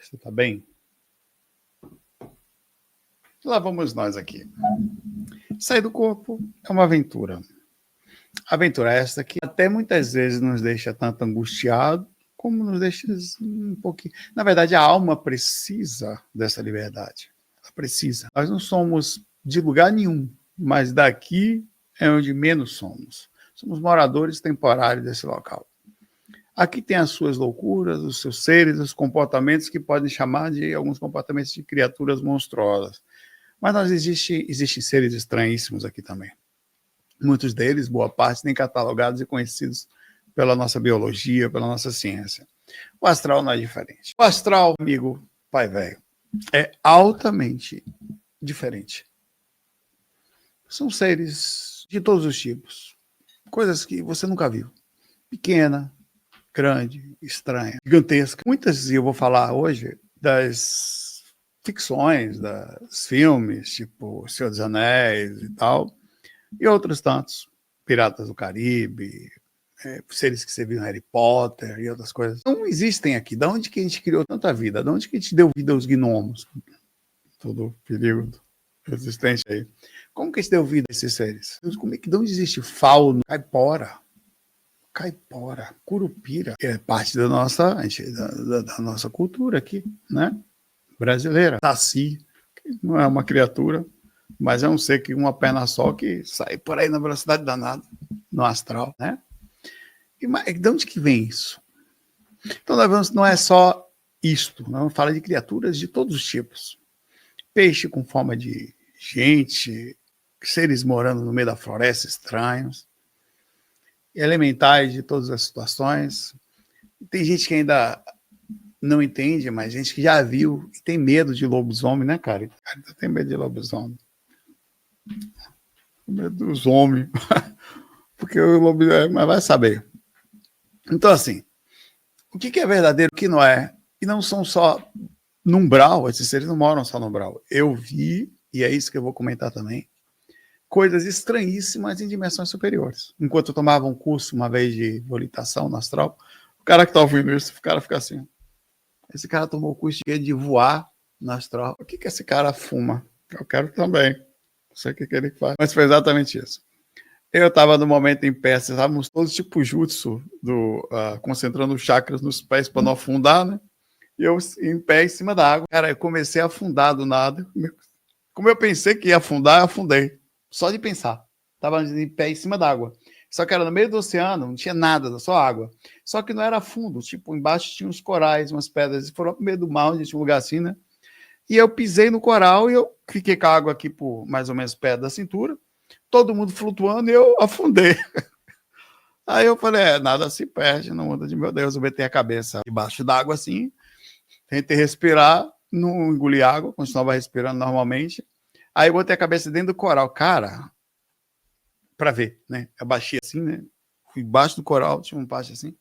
Você está bem? Lá vamos nós aqui. Sair do corpo é uma aventura. Aventura esta que até muitas vezes nos deixa tanto angustiado, como nos deixa um pouquinho... Na verdade, a alma precisa dessa liberdade. Ela precisa. Nós não somos de lugar nenhum, mas daqui é onde menos somos. Somos moradores temporários desse local. Aqui tem as suas loucuras, os seus seres, os comportamentos que podem chamar de alguns comportamentos de criaturas monstruosas. Mas existem seres estranhíssimos aqui também. Muitos deles, boa parte, nem catalogados e conhecidos pela nossa biologia, pela nossa ciência. O astral não é diferente. O astral, amigo pai velho, é altamente diferente. São seres de todos os tipos. Coisas que você nunca viu. Pequena, grande, estranha, gigantesca. Muitas, eu vou falar hoje, das ficções, dos filmes, tipo Senhor dos Anéis e tal, e outros tantos, Piratas do Caribe, seres que você viu no Harry Potter e outras coisas. Não existem aqui. Da onde que a gente criou tanta vida? Da onde que a gente deu vida aos gnomos? Todo o perigo existente aí. Como que a gente deu vida a esses seres? Como é que, de onde existe fauno, caipora, curupira, que é parte da nossa, da nossa cultura aqui, né? Brasileira. Saci, que não é uma criatura, mas é um ser que uma perna só que sai por aí na velocidade danada, no astral, né? E de onde que vem isso? Então, não é só isto, não fala de criaturas de todos os tipos. Peixe com forma de gente, seres morando no meio da floresta, estranhos, elementais de todas as situações. Tem gente que ainda não entende, mas gente que já viu e tem medo de lobisomem, né, cara? Tem medo de lobisomem. Tem medo dos homens. Porque o lobisomem, mas vai saber. Então, assim, o que é verdadeiro, o que não é? E não são só no umbral, esses seres não moram só no umbral. Eu vi, e é isso que eu vou comentar também, coisas estranhíssimas em dimensões superiores. Enquanto eu tomava um curso uma vez de volitação no astral, o cara que tá ouvindo isso, o cara fica assim, esse cara tomou o curso de voar no astral. O que esse cara fuma? Eu quero também. Não sei o que ele faz. Mas foi exatamente isso. Eu estava no momento em pé, estávamos todos tipo jutsu, concentrando os chakras nos pés para não afundar, né? E eu em pé em cima da água. Cara, eu comecei a afundar do nada. Como eu pensei que ia afundar, eu afundei. Só de pensar. Estava em pé em cima da água. Só que era no meio do oceano, não tinha nada, só água. Só que não era fundo, tipo, embaixo tinha uns corais, umas pedras, e foram no meio do mar, onde tinha um lugar assim, né? E eu pisei no coral e eu fiquei com a água aqui por mais ou menos perto da cintura, todo mundo flutuando e eu afundei. Aí eu falei, nada se perde no mundo de meu Deus, eu botei a cabeça debaixo d'água assim, tentei respirar, não engoli água, continuava respirando normalmente. Aí eu botei a cabeça dentro do coral, cara, para ver, né? Eu baixei assim, né? Fui embaixo do coral, tinha um parte assim.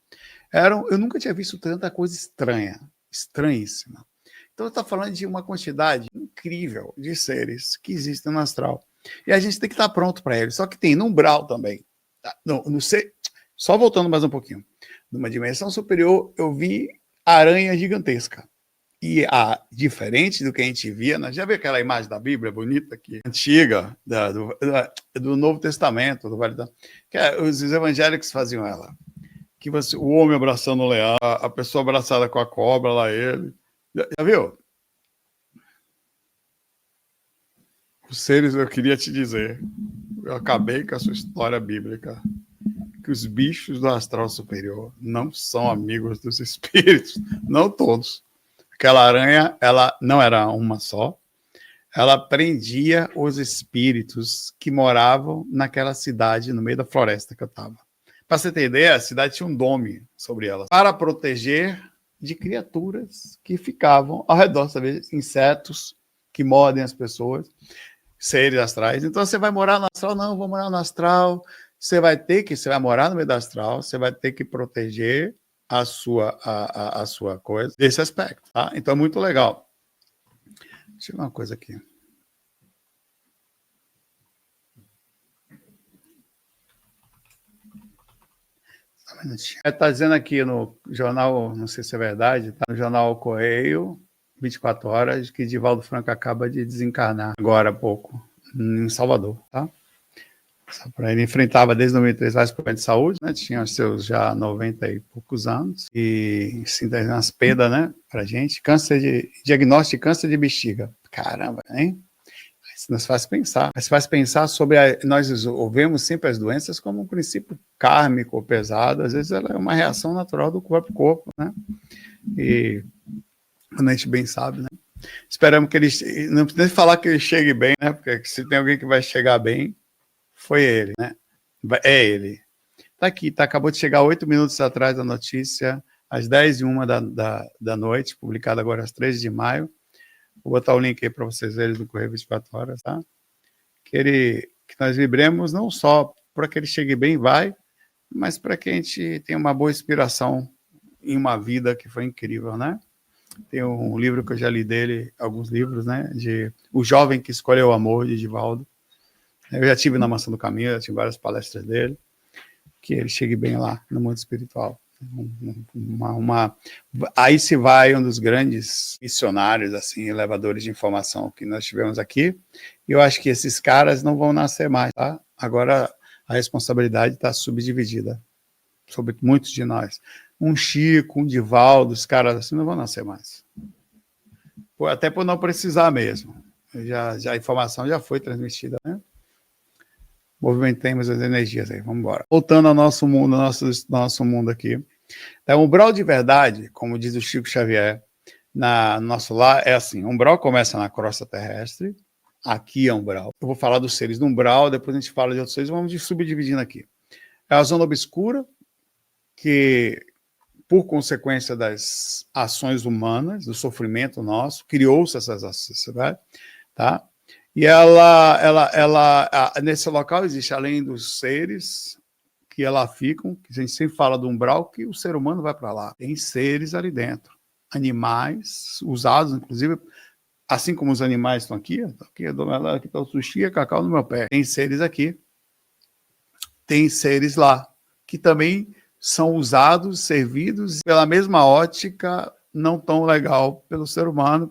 Eu nunca tinha visto tanta coisa estranha, estranhíssima. Então está falando de uma quantidade incrível de seres que existem no astral. E a gente tem que estar pronto para eles. Só que tem no umbral também. Não sei, só voltando mais um pouquinho. Numa dimensão superior, eu vi aranha gigantesca. E diferente do que a gente via, né? Já viu aquela imagem da Bíblia bonita, aqui, antiga, do Novo Testamento, que os evangélicos faziam ela. Que o homem abraçando o leão, a pessoa abraçada com a cobra, lá ele. Já viu? Os seres, eu queria te dizer, eu acabei com a sua história bíblica, que os bichos do astral superior não são amigos dos espíritos, não todos. Aquela aranha, ela não era uma só, ela prendia os espíritos que moravam naquela cidade, no meio da floresta que eu estava. Para você ter ideia, a cidade tinha um dome sobre ela, para proteger de criaturas que ficavam ao redor, sabe? Insetos que mordem as pessoas, seres astrais. Então você vai morar no astral? Não, vou morar no astral. Você vai morar no meio do astral, você vai ter que proteger a sua coisa desse aspecto, tá? Então é muito legal. Deixa eu ver uma coisa aqui. Está dizendo aqui no jornal, não sei se é verdade, tá no jornal Correio, 24 horas, que Divaldo Franco acaba de desencarnar agora há pouco, em Salvador, tá? Ele enfrentava desde 2003 vários problemas de saúde, né? Tinha os seus já 90 e poucos anos, e sim, umas perdas, né, pra gente. Diagnóstico de câncer de bexiga. Caramba, hein? Isso nos faz pensar. Mas faz pensar sobre. Nós vemos sempre as doenças como um princípio kármico ou pesado. Às vezes ela é uma reação natural do corpo, né? E quando a gente bem sabe, né? Esperamos que ele. Não precisa nem falar que ele chegue bem, né? Porque se tem alguém que vai chegar bem, foi ele, né? É ele. Tá aqui, tá, acabou de chegar 8 minutos atrás da notícia, às 10h01 da noite, publicada agora às 13 de maio. Vou botar o link aí para vocês verem no Correio 24 Horas, tá? Que nós vibremos não só para que ele chegue bem, mas para que a gente tenha uma boa inspiração em uma vida que foi incrível, né? Tem um livro que eu já li dele, alguns livros, né? De O Jovem que Escolheu o Amor, de Divaldo. Eu já tive na Maçã do Caminho, já tive várias palestras dele, que ele chegue bem lá no mundo espiritual. Aí se vai um dos grandes missionários, assim, elevadores de informação que nós tivemos aqui, e eu acho que esses caras não vão nascer mais, tá? Agora a responsabilidade está subdividida sobre muitos de nós. Um Chico, um Divaldo, os caras assim não vão nascer mais. Até por não precisar mesmo. A informação já foi transmitida, né? Movimentemos as energias aí, vamos embora. Voltando ao nosso mundo, nosso mundo aqui. Então, o umbral de verdade, como diz o Chico Xavier, no nosso lar, é assim, o umbral começa na crosta terrestre, aqui é umbral. Eu vou falar dos seres do umbral, depois a gente fala de outros seres, vamos subdividindo aqui. É a zona obscura, que, por consequência das ações humanas, do sofrimento nosso, criou-se essas ações, tá? E nesse local existe, além dos seres que lá ficam, que a gente sempre fala do umbral, que o ser humano vai para lá. Tem seres ali dentro. Animais, usados, inclusive, assim como os animais estão aqui está o sushi e cacau no meu pé. Tem seres aqui. Tem seres lá, que também são usados, servidos, pela mesma ótica, não tão legal pelo ser humano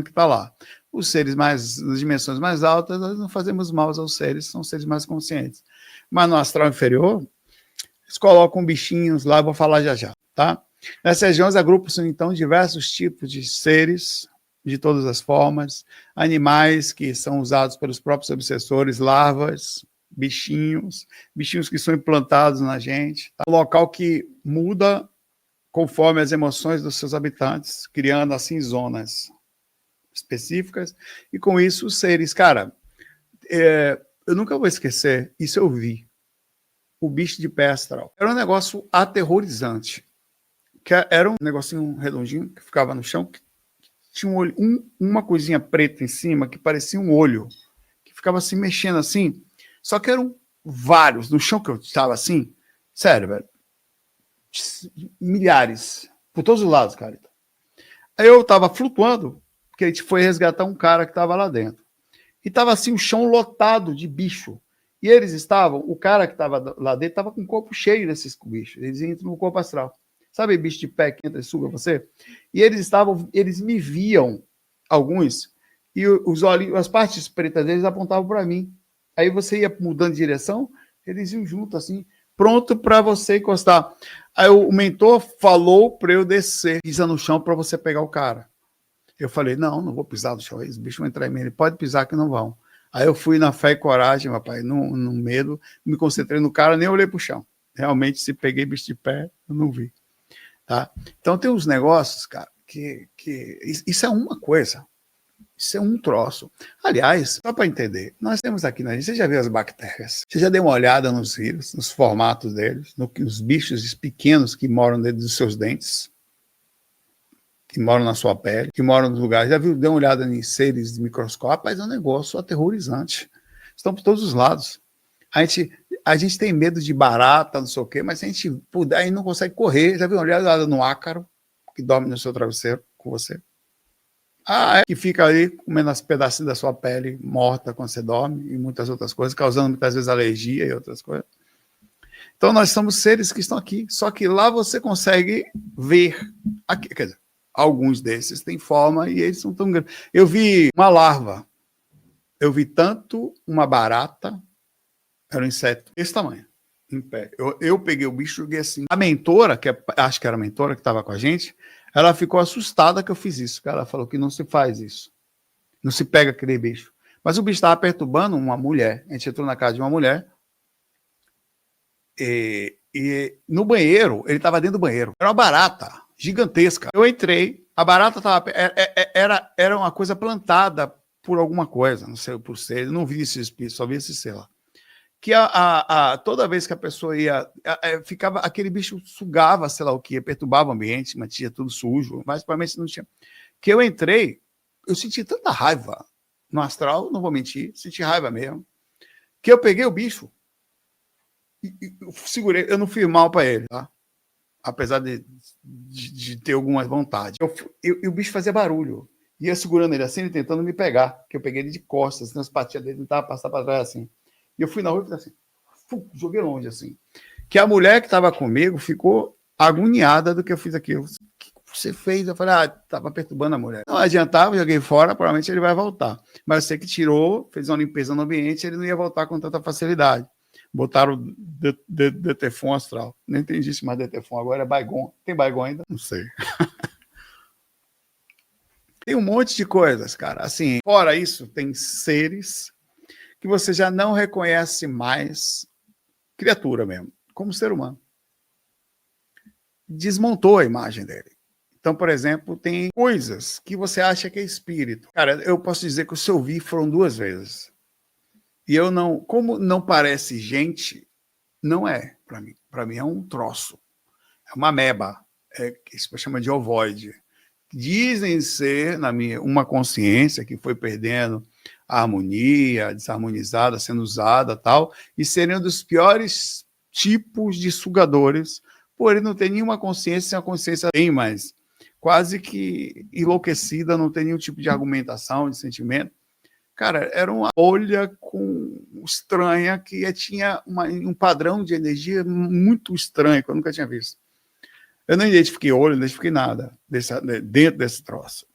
que está lá. Os seres nas dimensões mais altas, nós não fazemos mal aos seres, são seres mais conscientes. Mas no astral inferior, eles colocam bichinhos lá, eu vou falar já, tá? Nessas regiões agrupam-se, então, diversos tipos de seres, de todas as formas, animais que são usados pelos próprios obsessores, larvas, bichinhos que são implantados na gente. Tá? Um local que muda conforme as emoções dos seus habitantes, criando, assim, zonas específicas, e com isso os seres, cara, eu nunca vou esquecer, isso eu vi, o bicho de pé astral. Era um negócio aterrorizante, que era um negocinho redondinho, que ficava no chão, que tinha um olho, uma coisinha preta em cima, que parecia um olho, que ficava assim, mexendo assim, só que eram vários, no chão que eu estava assim, sério, velho, milhares, por todos os lados, cara. Aí eu tava flutuando, porque a gente foi resgatar um cara que estava lá dentro. E estava assim, o chão lotado de bicho. E eles estavam, o cara que estava lá dentro estava com o corpo cheio desses bichos. Eles entram no corpo astral. Sabe bicho de pé que entra e suga você? E eles me viam, alguns, e os olhos, as partes pretas deles apontavam para mim. Aí você ia mudando de direção, eles iam junto assim, pronto para você encostar. Aí o mentor falou para eu descer, pisa no chão para você pegar o cara. Eu falei, não vou pisar no chão, esse bicho vai entrar em mim, ele pode pisar que não vão. Aí eu fui na fé e coragem, rapaz, no medo, me concentrei no cara, nem olhei pro chão. Realmente, se peguei bicho de pé, eu não vi. Tá? Então tem uns negócios, cara, que isso é uma coisa, isso é um troço. Aliás, só para entender, nós temos aqui, né, você já viu as bactérias? Você já deu uma olhada nos vírus, nos formatos deles, nos bichos pequenos que moram dentro dos seus dentes? Que moram na sua pele, que moram nos lugares. Já viu, deu uma olhada em seres de microscópio, mas é um negócio aterrorizante. Estão por todos os lados. A gente tem medo de barata, não sei o quê, mas se a gente puder, a gente não consegue correr. Já viu uma olhada no ácaro, que dorme no seu travesseiro com você? Que fica ali comendo as pedacinhos da sua pele morta quando você dorme, e muitas outras coisas, causando muitas vezes alergia e outras coisas. Então nós somos seres que estão aqui, só que lá você consegue ver, aqui, quer dizer, Alguns desses têm forma e eles são tão grandes. Eu vi uma larva, eu vi tanto uma barata, era um inseto desse tamanho, em pé. Eu peguei o bicho e joguei assim. A mentora, acho que era a mentora que estava com a gente, ela ficou assustada que eu fiz isso. Ela falou que não se faz isso. Não se pega aquele bicho. Mas o bicho estava perturbando uma mulher. A gente entrou na casa de uma mulher. E no banheiro, ele estava dentro do banheiro. Era uma barata gigantesca. Eu entrei, a barata estava. Era uma coisa plantada por alguma coisa, não sei por ser. Eu não vi esse espírito, só vi esse ser lá. Que toda vez que a pessoa ia, ficava, aquele bicho sugava, sei lá o que, perturbava o ambiente, mantinha tudo sujo, mas provavelmente não tinha. Que eu entrei, eu senti tanta raiva no astral, não vou mentir, senti raiva mesmo, que eu peguei o bicho e segurei, eu não fui mal para ele, tá? Apesar de ter alguma vontade. E o bicho fazia barulho, ia segurando ele assim, ele tentando me pegar, que eu peguei ele de costas, assim, as patinhas dele tentavam passar para trás assim. E eu fui na rua e fiz assim, joguei longe assim. Que a mulher que estava comigo ficou agoniada do que eu fiz aquilo. O que você fez? Eu falei, estava perturbando a mulher. Não adiantava, joguei fora, provavelmente ele vai voltar. Mas eu sei que tirou, fez uma limpeza no ambiente, ele não ia voltar com tanta facilidade. Botaram Detefon astral. Nem entendi se mais Detefon, agora é Baygon. Tem Baygon ainda? Não sei. Tem um monte de coisas, cara. Assim, fora isso, tem seres que você já não reconhece mais criatura mesmo, como ser humano. Desmontou a imagem dele. Então, por exemplo, tem coisas que você acha que é espírito. Cara, eu posso dizer que o seu vi foram 2 vezes. E eu não, como não parece gente, não é para mim. Para mim é um troço. É uma ameba, que se chama de ovoide. Dizem ser, na minha, uma consciência que foi perdendo a harmonia, desarmonizada, sendo usada tal, e serem um dos piores tipos de sugadores, por ele não ter nenhuma consciência, a consciência tem, mas quase que enlouquecida, não tem nenhum tipo de argumentação, de sentimento. Cara, era uma bolha estranha que tinha um padrão de energia muito estranho, que eu nunca tinha visto. Eu não identifiquei olho, não identifiquei nada dentro desse troço.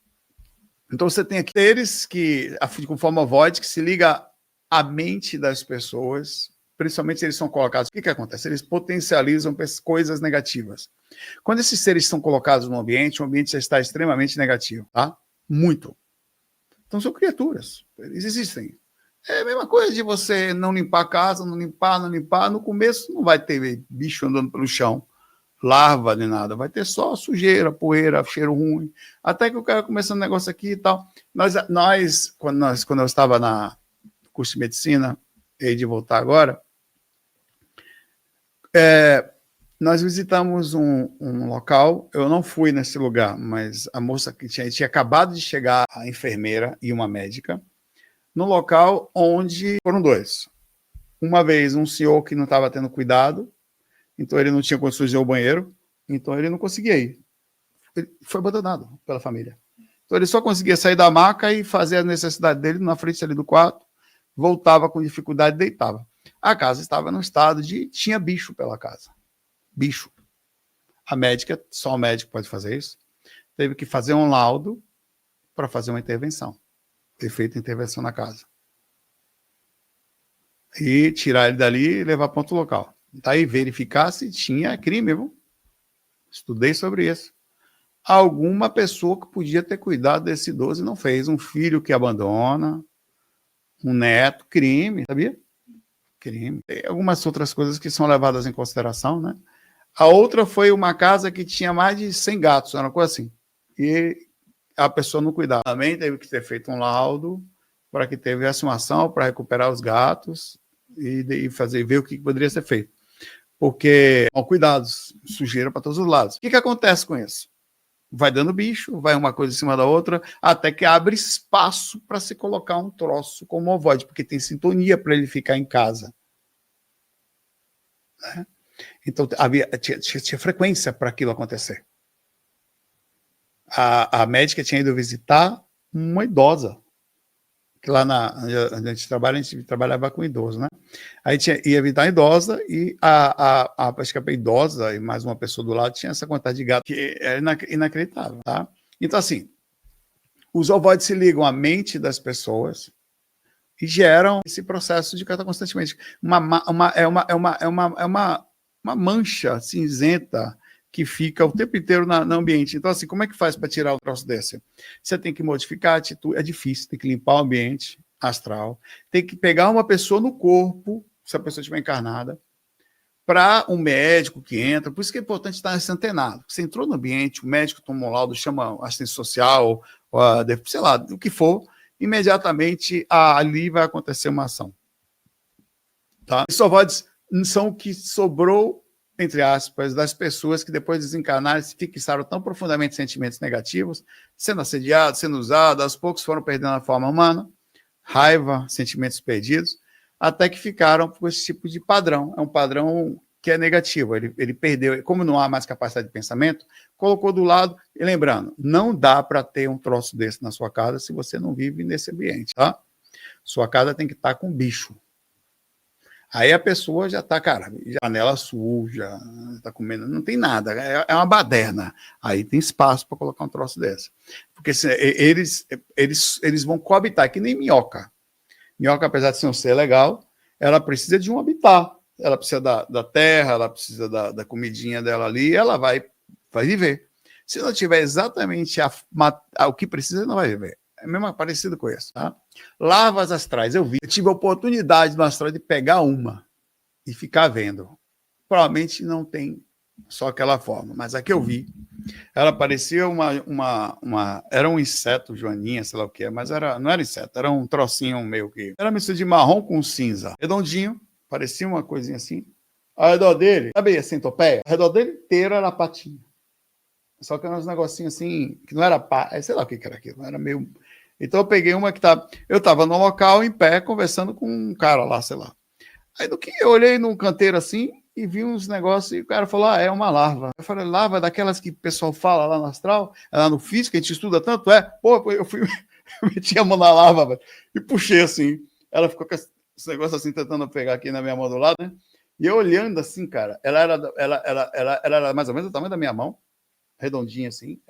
Então você tem aqui seres que, com forma void, que se liga à mente das pessoas, principalmente eles são colocados. O que acontece? Eles potencializam coisas negativas. Quando esses seres são colocados no ambiente, o ambiente já está extremamente negativo, tá? Muito. Então são criaturas, eles existem. É a mesma coisa de você não limpar a casa, não limpar. No começo não vai ter bicho andando pelo chão, larva nem nada, vai ter só sujeira, poeira, cheiro ruim, até que o cara começa um negócio aqui e tal. Quando eu estava no curso de medicina, e de voltar agora, nós visitamos um local, eu não fui nesse lugar, mas a moça que tinha acabado de chegar, a enfermeira e uma médica, no local onde foram 2. Uma vez um senhor que não estava tendo cuidado, então ele não tinha condições de ir ao banheiro, então ele não conseguia ir. Ele foi abandonado pela família. Então ele só conseguia sair da maca e fazer a necessidade dele na frente ali do quarto, voltava com dificuldade e deitava. A casa estava num estado de... tinha bicho pela casa. Bicho. A médica, só o médico pode fazer isso, teve que fazer um laudo para fazer uma intervenção. Ter feito intervenção na casa. E tirar ele dali e levar para outro local. Daí verificar se tinha crime, viu? Estudei sobre isso. Alguma pessoa que podia ter cuidado desse idoso e não fez. Um filho que abandona, um neto, crime, sabia? Crime. Tem algumas outras coisas que são levadas em consideração, né? A outra foi uma casa que tinha mais de 100 gatos, era uma coisa assim. E a pessoa não cuidava. Também teve que ter feito um laudo para que tivesse uma ação para recuperar os gatos e ver o que poderia ser feito. Porque, cuidados, sujeira para todos os lados. O que acontece com isso? Vai dando bicho, vai uma coisa em cima da outra, até que abre espaço para se colocar um troço como o ovoide, porque tem sintonia para ele ficar em casa. Né? Então, tinha frequência para aquilo acontecer. A médica tinha ido visitar uma idosa, que lá onde a gente trabalhava com idoso, né? Aí ia visitar a idosa e acho que a idosa e mais uma pessoa do lado tinha essa quantidade de gato que é inacreditável, tá? Então, assim, os ovoides se ligam à mente das pessoas e geram esse processo de cantar constantemente. Uma mancha cinzenta que fica o tempo inteiro no ambiente. Então, assim, como é que faz para tirar um troço desse? Você tem que modificar a atitude, é difícil, tem que limpar o ambiente astral, tem que pegar uma pessoa no corpo, se a pessoa estiver encarnada, para um médico que entra, por isso que é importante estar antenado. Você entrou no ambiente, o médico toma um laudo, chama assistência social, sei lá, o que for, imediatamente ali vai acontecer uma ação. Tá? Os ovoides são o que sobrou, entre aspas, das pessoas que depois de desencarnaram se fixaram tão profundamente em sentimentos negativos, sendo assediados, sendo usados, aos poucos foram perdendo a forma humana, raiva, sentimentos perdidos, até que ficaram com esse tipo de padrão. É um padrão que é negativo. Ele perdeu, como não há mais capacidade de pensamento, colocou do lado. E lembrando, não dá para ter um troço desse na sua casa se você não vive nesse ambiente, tá? Sua casa tem que estar com bicho. Aí a pessoa já está, cara, janela suja, está comendo, não tem nada, é uma baderna. Aí tem espaço para colocar um troço desse. Porque eles vão coabitar, que nem minhoca. Minhoca, apesar de ser um ser legal, ela precisa de um habitat. Ela precisa da terra, ela precisa da comidinha dela ali, ela vai viver. Se não tiver exatamente o que precisa, não vai viver. É mesmo parecido com isso, tá? Larvas astrais, eu tive a oportunidade no astral de pegar uma e ficar vendo. Provavelmente não tem só aquela forma, mas a que eu vi, ela parecia era um inseto, joaninha, sei lá o que é, mas não era inseto, era um trocinho meio que... Era mistura de marrom com cinza, redondinho, parecia uma coisinha assim. Ao redor dele, sabe a centopeia? Ao redor dele inteiro era patinha. Só que eram uns negocinhos assim, que não era sei lá o que era aquilo, era meio... Então eu peguei uma que eu estava no local, em pé, conversando com um cara lá, sei lá. Aí do que eu olhei num canteiro assim e vi uns negócios, e o cara falou, é uma larva. Eu falei, larva daquelas que o pessoal fala lá no astral, lá no físico, a gente estuda tanto, Pô, eu fui, meti a mão na larva, véio, e puxei assim. Ela ficou com esse negócio assim, tentando pegar aqui na minha mão do lado, né? E eu olhando assim, cara, ela era mais ou menos o tamanho da minha mão, redondinha assim,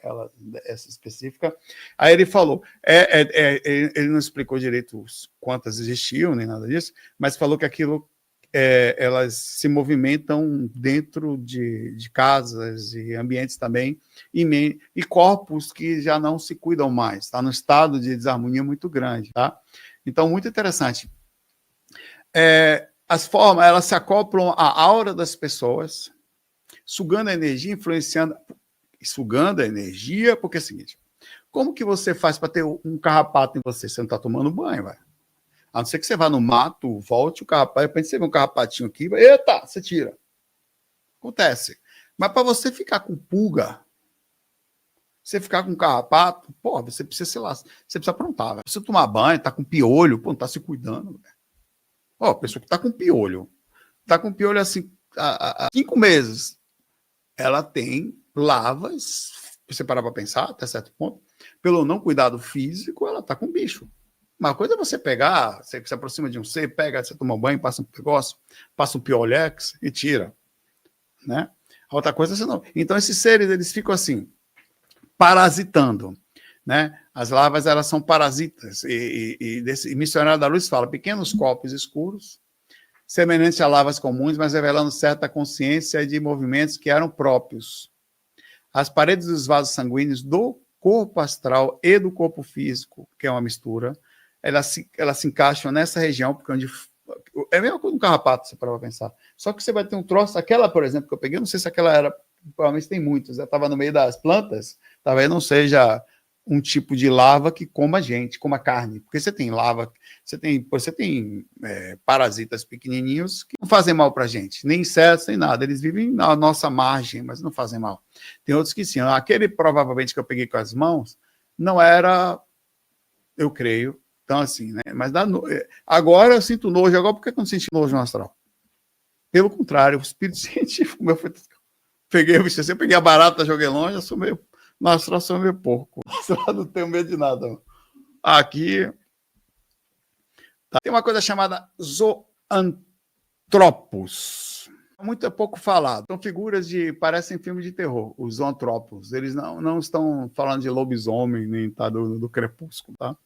essa específica. Aí ele falou, ele não explicou direito quantas existiam, nem nada disso, mas falou que aquilo, elas se movimentam dentro de casas e ambientes também, e corpos que já não se cuidam mais, está no estado de desarmonia muito grande, tá? Então, muito interessante. As formas, elas se acoplam à aura das pessoas, sugando a energia, influenciando, sugando a energia, porque é o seguinte, como que você faz para ter um carrapato em você? Você não está tomando banho, vai. A não ser que você vá no mato, volte o carrapato, de repente você vê um carrapatinho aqui, eita, você tira. Acontece. Mas para você ficar com pulga, você ficar com carrapato, pô, você precisa, sei lá, você precisa aprontar, velho. Precisa tomar banho, tá com piolho, pô, não tá se cuidando, velho. Ó, a pessoa que tá com piolho assim, há 5 meses, ela tem lavas, você parar para pensar, até certo ponto, pelo não cuidado físico, ela tá com bicho. Uma coisa é você pegar, você se aproxima de um ser, pega, você toma um banho, passa um negócio, passa um piolex e tira, né? A outra coisa é você não. Então, esses seres, eles ficam assim, parasitando, né? As larvas, elas são parasitas, e Missionário da Luz fala, pequenos corpos escuros, semelhantes a larvas comuns, mas revelando certa consciência de movimentos que eram próprios. As paredes dos vasos sanguíneos do corpo astral e do corpo físico, que é uma mistura, elas se encaixam nessa região, porque onde é a mesma coisa um carrapato, você para pensar. Só que você vai ter um troço, aquela, por exemplo, que eu peguei, não sei se aquela era, provavelmente tem muitas, ela estava no meio das plantas, talvez não seja um tipo de larva que coma gente, coma carne, porque você tem larva, você tem parasitas pequenininhos que não fazem mal para a gente, nem insetos, nem nada, eles vivem na nossa margem, mas não fazem mal. Tem outros que sim, aquele provavelmente que eu peguei com as mãos, não era, eu creio, então assim, né, mas agora eu sinto nojo, agora por que eu não senti nojo no astral? Pelo contrário, o espírito científico, eu peguei a barata, joguei longe, eu sou meio... Nossa, sou meio porco. Não tenho medo de nada. Aqui tá. Tem uma coisa chamada zoantropos. muito pouco falado. São figuras parecem filme de terror, os zoantropos. Eles não estão falando de lobisomem, nem tá do crepúsculo, tá?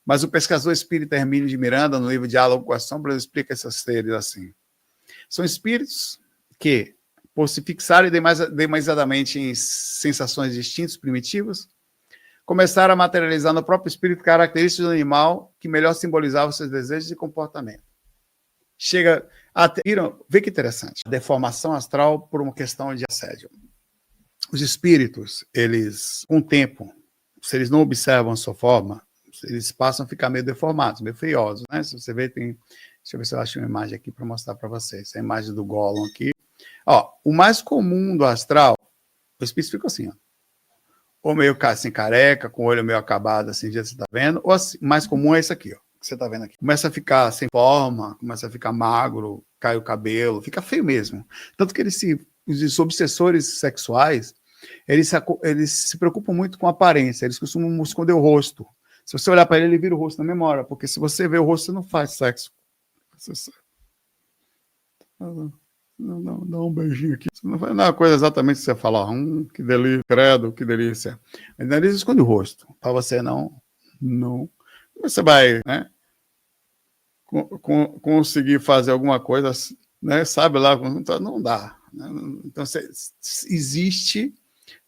Mas o pesquisador espírita Hermínio de Miranda, no livro Diálogo com as Sombras, explica esses seres assim. São espíritos que, por se fixarem demasiadamente em sensações de instintos primitivos, começaram a materializar no próprio espírito características do animal que melhor simbolizavam seus desejos e comportamento. Chega a... Vê que interessante. Deformação astral por uma questão de assédio. Os espíritos, eles, com o tempo, se eles não observam a sua forma, eles passam a ficar meio deformados, meio feiosos, né? Se você vê, tem... Deixa eu ver se eu acho uma imagem aqui para mostrar para vocês. A imagem do Gollum aqui. Ó, o mais comum do astral, o espírito fica assim, ó. Ou meio assim, careca, com o olho meio acabado, assim, já você tá vendo. Ou assim, o mais comum é esse aqui, ó. Que você tá vendo aqui. Começa a ficar sem forma, começa a ficar magro, cai o cabelo, fica feio mesmo. Tanto que os obsessores sexuais, eles se preocupam muito com a aparência, eles costumam esconder o rosto. Se você olhar para ele vira o rosto na memória, porque se você vê o rosto, você não faz sexo. Não, dá um beijinho aqui. Você não faz uma coisa exatamente que você fala, que delícia, credo, que delícia. Mas eles escondem o rosto, para você não. Você vai, né, conseguir fazer alguma coisa, né, sabe lá, não dá. Né? Então, existe,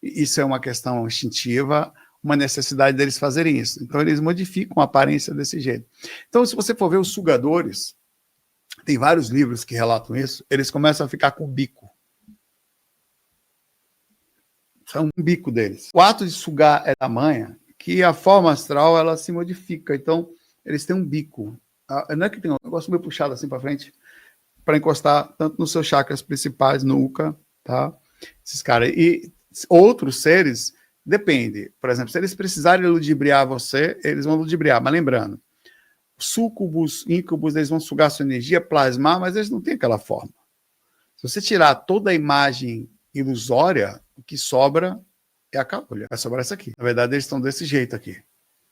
isso é uma questão instintiva, uma necessidade deles fazerem isso. Então, eles modificam a aparência desse jeito. Então, se você for ver os sugadores, tem vários livros que relatam isso, eles começam a ficar com o bico. É um bico deles. O ato de sugar é tamanha que a forma astral ela se modifica. Então, eles têm um bico. Não é que tem um negócio meio puxado assim para frente, para encostar tanto nos seus chakras principais, nuca, tá? Esses caras. E outros seres, depende. Por exemplo, se eles precisarem ludibriar você, eles vão ludibriar. Mas lembrando, súcubos, íncubos, eles vão sugar sua energia, plasmar, mas eles não têm aquela forma. Se você tirar toda a imagem ilusória, o que sobra é a caolha. Vai sobrar essa aqui. Na verdade, eles estão desse jeito aqui.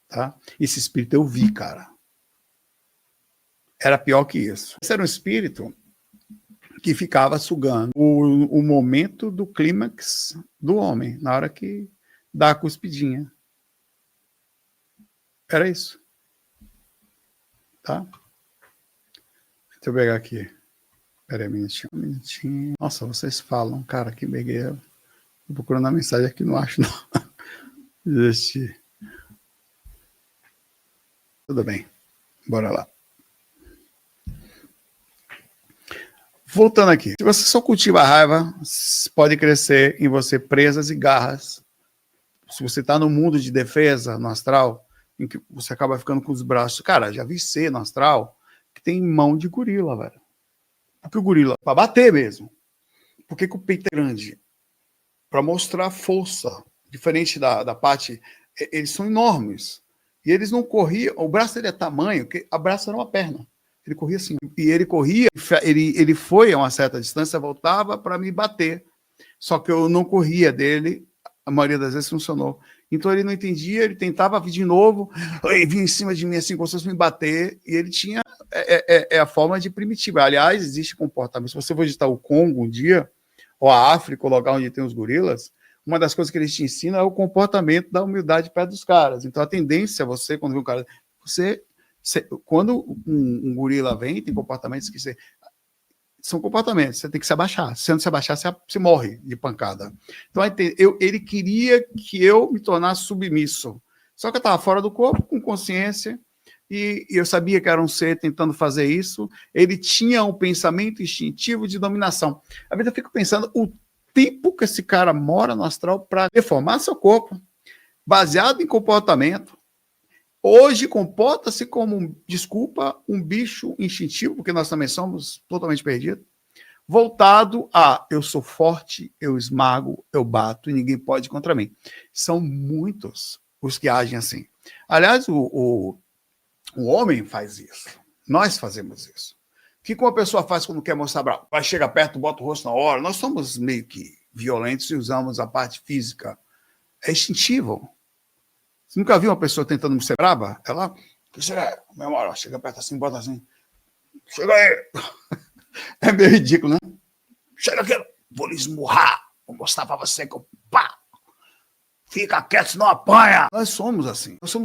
Tá? Esse espírito eu vi, cara. Era pior que isso. Esse era um espírito que ficava sugando o momento do clímax do homem, na hora que dá a cuspidinha. Era isso. Tá? Deixa eu pegar aqui. Espera aí um minutinho. Nossa, vocês falam, cara, que begueira. Tô procurando a mensagem aqui, não acho, não. Desistir. Tudo bem. Bora lá. Voltando aqui. Se você só cultiva a raiva, pode crescer em você presas e garras. Se você está no mundo de defesa, no astral, em que você acaba ficando com os braços. Cara, já vi ser no astral que tem mão de gorila, velho. Porque o gorila, para bater mesmo. Por que o peito é grande? Para mostrar força. Diferente da parte, eles são enormes. E eles não corriam, o braço dele é tamanho, que a braço era uma perna. Ele corria assim. E ele corria, ele foi a uma certa distância, voltava para me bater. Só que eu não corria dele, a maioria das vezes funcionou. Então ele não entendia, ele tentava vir de novo, ele vinha em cima de mim assim, como se fosse me bater, e ele tinha a forma de primitiva. Aliás, existe comportamento. Se você for visitar o Congo um dia, ou a África, o lugar onde tem os gorilas, uma das coisas que eles te ensinam é o comportamento da humildade perto dos caras. Então a tendência, você, quando vê um cara, quando um gorila vem, tem comportamentos que são comportamentos, você tem que se abaixar. Se você não se abaixar, você morre de pancada. Então, ele queria que eu me tornasse submisso. Só que eu estava fora do corpo, com consciência, e eu sabia que era um ser tentando fazer isso. Ele tinha um pensamento instintivo de dominação. Às vezes eu fico pensando o tempo que esse cara mora no astral para deformar seu corpo, baseado em comportamento. Hoje comporta-se como, desculpa, um bicho instintivo, porque nós também somos totalmente perdidos, voltado a eu sou forte, eu esmago, eu bato e ninguém pode contra mim. São muitos os que agem assim. Aliás, o homem faz isso. Nós fazemos isso. O que uma pessoa faz quando quer mostrar bravo? Vai chegar perto, bota o rosto na hora. Nós somos meio que violentos e usamos a parte física. É instintivo. Você nunca viu uma pessoa tentando ser brava? Ela chega perto assim, bota assim. Chega aí. É meio ridículo, né? chega aqui, vou lhe esmurrar, vou mostrar para você que eu pá, fica quieto, senão apanha. Nós somos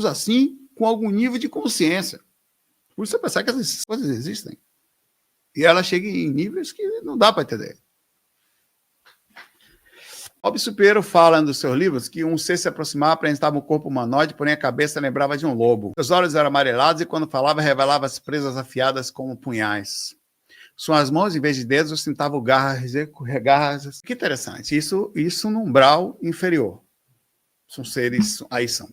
assim com algum nível de consciência. Por isso você percebe que essas coisas existem. E ela chega em níveis que não dá para entender. Robson Pinheiro fala nos seus livros que um ser se aproximava apresentava um corpo humanoide, porém a cabeça lembrava de um lobo. Os olhos eram amarelados e quando falava revelava as presas afiadas como punhais. Suas mãos, em vez de dedos, ostentavam garras. Que interessante. Isso num umbral inferior. São seres, aí são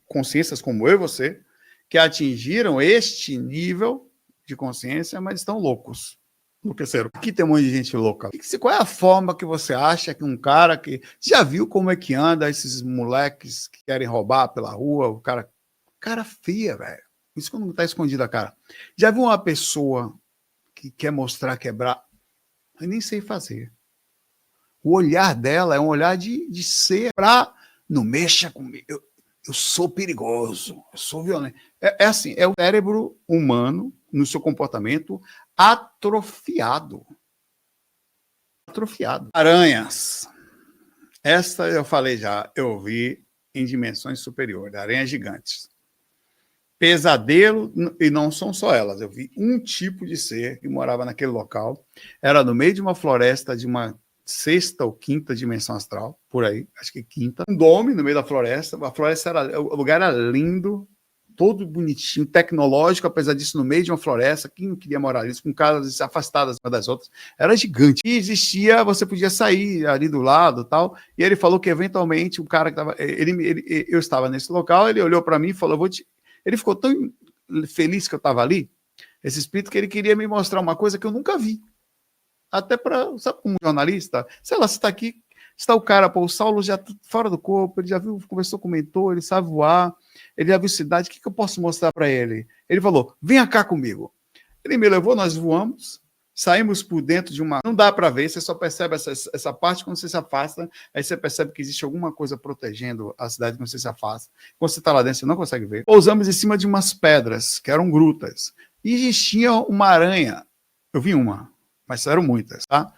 consciências como eu e você, que atingiram este nível de consciência, mas estão loucos. Enlouqueceram. Aqui tem um monte de gente louca. Qual é a forma que você acha que um cara que... Já viu como é que anda esses moleques que querem roubar pela rua? O cara feia, velho. Isso quando não está escondido a cara. Já viu uma pessoa que quer mostrar quebrar? Eu nem sei fazer. O olhar dela é um olhar de ser pra... Não mexa comigo. Eu sou perigoso. Eu sou violento. É assim, é o cérebro humano no seu comportamento atrofiado. Aranhas. Esta eu falei já, eu vi em dimensões superiores, aranhas gigantes. Pesadelo, e não são só elas, eu vi um tipo de ser que morava naquele local, era no meio de uma floresta de uma sexta ou quinta dimensão astral, por aí, acho que quinta, um dome no meio da floresta, a floresta o lugar era lindo, todo bonitinho, tecnológico, apesar disso, no meio de uma floresta, quem não queria morar ali, com casas afastadas uma das outras, era gigante. E existia, você podia sair ali do lado tal, e ele falou que eventualmente o cara que estava, eu estava nesse local, ele olhou para mim e falou, ele ficou tão feliz que eu estava ali, esse espírito, que ele queria me mostrar uma coisa que eu nunca vi. Até para, sabe, como jornalista, sei lá, você está aqui, está o cara, pô, o Saulo já fora do corpo, ele já viu, conversou com o mentor, ele sabe voar, ele já viu cidade, o que eu posso mostrar para ele? Ele falou, venha cá comigo. Ele me levou, nós voamos, saímos por dentro de uma... Não dá para ver, você só percebe essa parte quando você se afasta, aí você percebe que existe alguma coisa protegendo a cidade quando você se afasta. Quando você está lá dentro, você não consegue ver. Pousamos em cima de umas pedras, que eram grutas, e existia uma aranha. Eu vi uma, mas eram muitas, tá?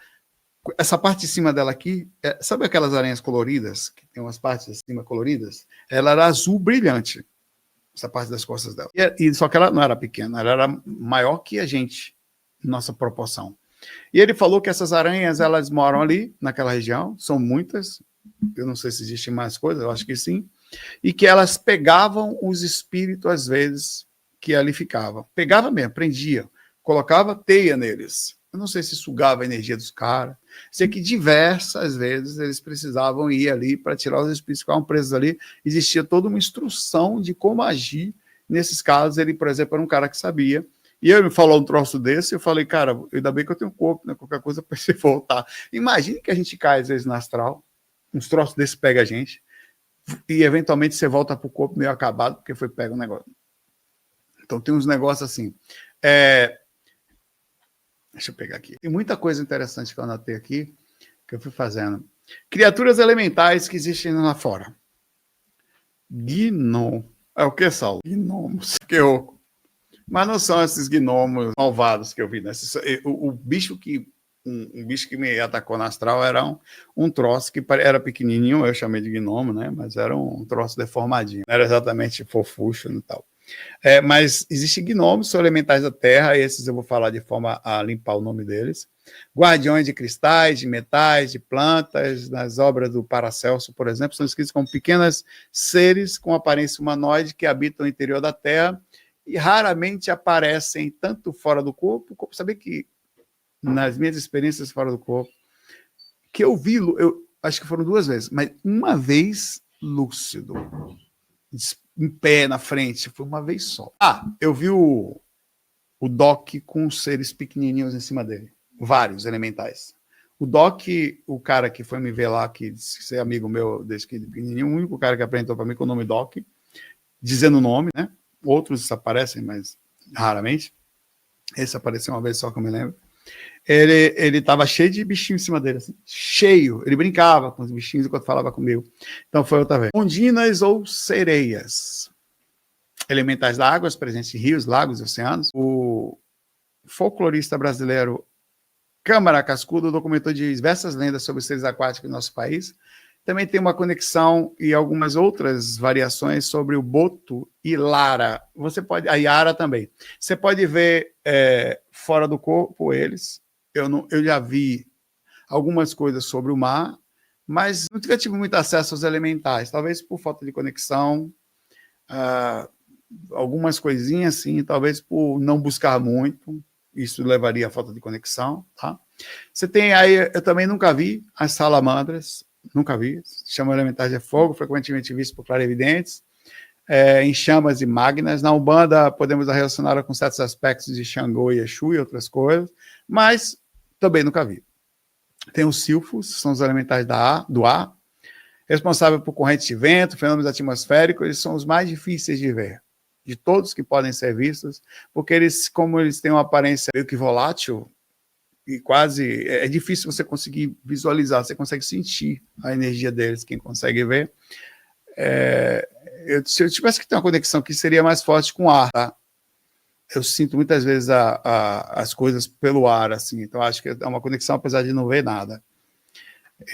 Essa parte de cima dela aqui, sabe aquelas aranhas coloridas, que tem umas partes de cima coloridas? Ela era azul brilhante, essa parte das costas dela. Só que ela não era pequena, ela era maior que a gente, nossa proporção. E ele falou que essas aranhas, elas moram ali, naquela região, são muitas, eu não sei se existem mais coisas, eu acho que sim, e que elas pegavam os espíritos, às vezes, que ali ficavam. Pegava mesmo, prendia, colocava teia neles. Eu não sei se sugava a energia dos caras. Sei que diversas vezes eles precisavam ir ali para tirar os espíritos que ficavam presos ali. Existia toda uma instrução de como agir nesses casos. Ele, por exemplo, era um cara que sabia. E ele me falou um troço desse, eu falei, cara, ainda bem que eu tenho corpo, né? Qualquer coisa para você voltar. Imagine que a gente cai, às vezes, no astral, uns troços desses pega a gente, e eventualmente você volta para o corpo meio acabado, porque foi pego um negócio. Então tem uns negócios assim. Deixa eu pegar aqui. Tem muita coisa interessante que eu anotei aqui, que eu fui fazendo. Criaturas elementais que existem lá fora. Gnomo. É o que, Saulo? Gnomos. Mas não são esses gnomos malvados que eu vi. Né? O bicho que... Um bicho que me atacou na astral era um troço que era pequenininho, eu chamei de gnomo, né? Mas era um troço deformadinho. Não era exatamente fofucho e tal. Mas existem gnomos, são elementais da Terra, esses eu vou falar de forma a limpar o nome deles. Guardiões de cristais, de metais, de plantas, nas obras do Paracelso, por exemplo, são escritos como pequenos seres com aparência humanoide que habitam no interior da Terra e raramente aparecem tanto fora do corpo, como saber que nas minhas experiências fora do corpo, que eu vi, eu acho que foram 2 vezes, mas uma vez lúcido, em pé na frente, foi uma vez só. Eu vi o Doc com seres pequenininhos em cima dele, vários elementais. O Doc, o cara que foi me ver lá, que disse ser amigo meu desde que ele pequenininho, o único cara que apresentou para mim com o nome Doc, dizendo o nome, né? Outros aparecem, mas raramente. Esse apareceu uma vez só que eu me lembro. Ele estava cheio de bichinhos em cima dele, assim, cheio. Ele brincava com os bichinhos enquanto falava comigo. Então foi outra vez. Ondinas ou sereias. Elementais da água, presentes em rios, lagos e oceanos. O folclorista brasileiro Câmara Cascudo documentou diversas lendas sobre os seres aquáticos no nosso país. Também tem uma conexão e algumas outras variações sobre o boto e lara. Você pode, a Yara também. Você pode ver fora do corpo eles. Eu já vi algumas coisas sobre o mar, mas nunca tive muito acesso aos elementais. Talvez por falta de conexão, algumas coisinhas assim, talvez por não buscar muito. Isso levaria à falta de conexão, tá? Você tem aí, eu também nunca vi as salamandras, nunca vi, chamam elementais de fogo, frequentemente visto por clarividentes, em chamas e magnas. Na Umbanda, podemos relacionar com certos aspectos de Xangô e Exu e outras coisas, mas também nunca vi. Tem os silfos, são os elementais do ar, responsáveis por correntes de vento, fenômenos atmosféricos, eles são os mais difíceis de ver, de todos que podem ser vistos, porque eles, como eles têm uma aparência meio que volátil, e quase, é difícil você conseguir visualizar, você consegue sentir a energia deles, quem consegue ver. Se eu tivesse que ter uma conexão que seria mais forte com o ar, tá? Eu sinto muitas vezes as coisas pelo ar, assim, então acho que é uma conexão, apesar de não ver nada.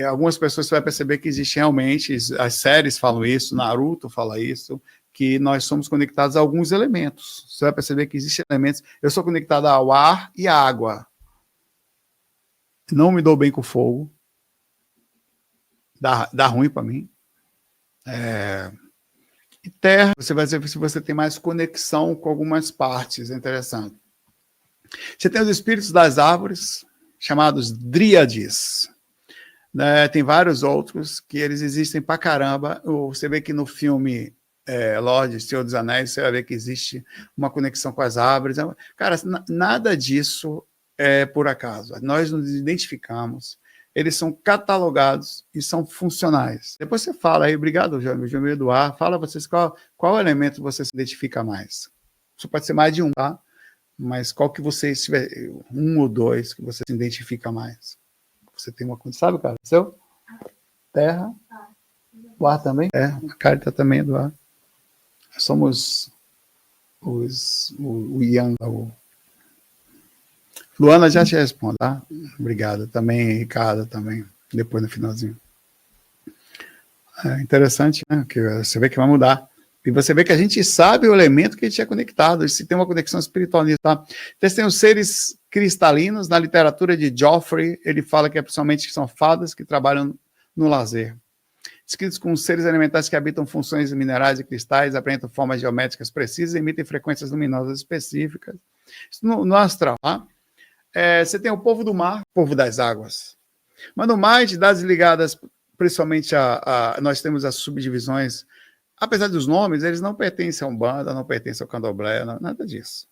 Algumas pessoas você vai perceber que existe realmente, as séries falam isso, Naruto fala isso, que nós somos conectados a alguns elementos. Você vai perceber que existem elementos. Eu sou conectado ao ar e à água. Não me dou bem com fogo. Dá ruim para mim. E terra, você vai ver se você tem mais conexão com algumas partes. É interessante. Você tem os espíritos das árvores, chamados dríades. Tem vários outros que eles existem pra caramba. Você vê que no filme Lorde, Senhor dos Anéis, você vai ver que existe uma conexão com as árvores. Cara, nada disso é por acaso. Nós nos identificamos, eles são catalogados e são funcionais. Depois você fala aí, obrigado, João Eduardo, fala vocês qual elemento você se identifica mais. Isso pode ser mais de um, tá? Mas qual que você tiver, um ou dois que você se identifica mais? Você tem uma coisa, sabe, cara? Seu? Terra. O ar também? A carta também é do ar. Somos o Yang. Luana já te responde, tá? Obrigado. Também, Ricardo, também. Depois no finalzinho. Interessante, né? Que você vê que vai mudar. E você vê que a gente sabe o elemento que a gente é conectado, se tem uma conexão espiritual nisso, tá? Então, tem os seres cristalinos, na literatura de Geoffrey, ele fala que principalmente são fadas que trabalham no lazer. Descritos como seres elementares que habitam funções minerais e cristais, apresentam formas geométricas precisas e emitem frequências luminosas específicas. Isso no astral, tá? Você tem o povo do mar, o povo das águas. Mas no mar, entidades ligadas principalmente nós temos as subdivisões. Apesar dos nomes, eles não pertencem a Umbanda, não pertencem ao Candomblé, nada disso.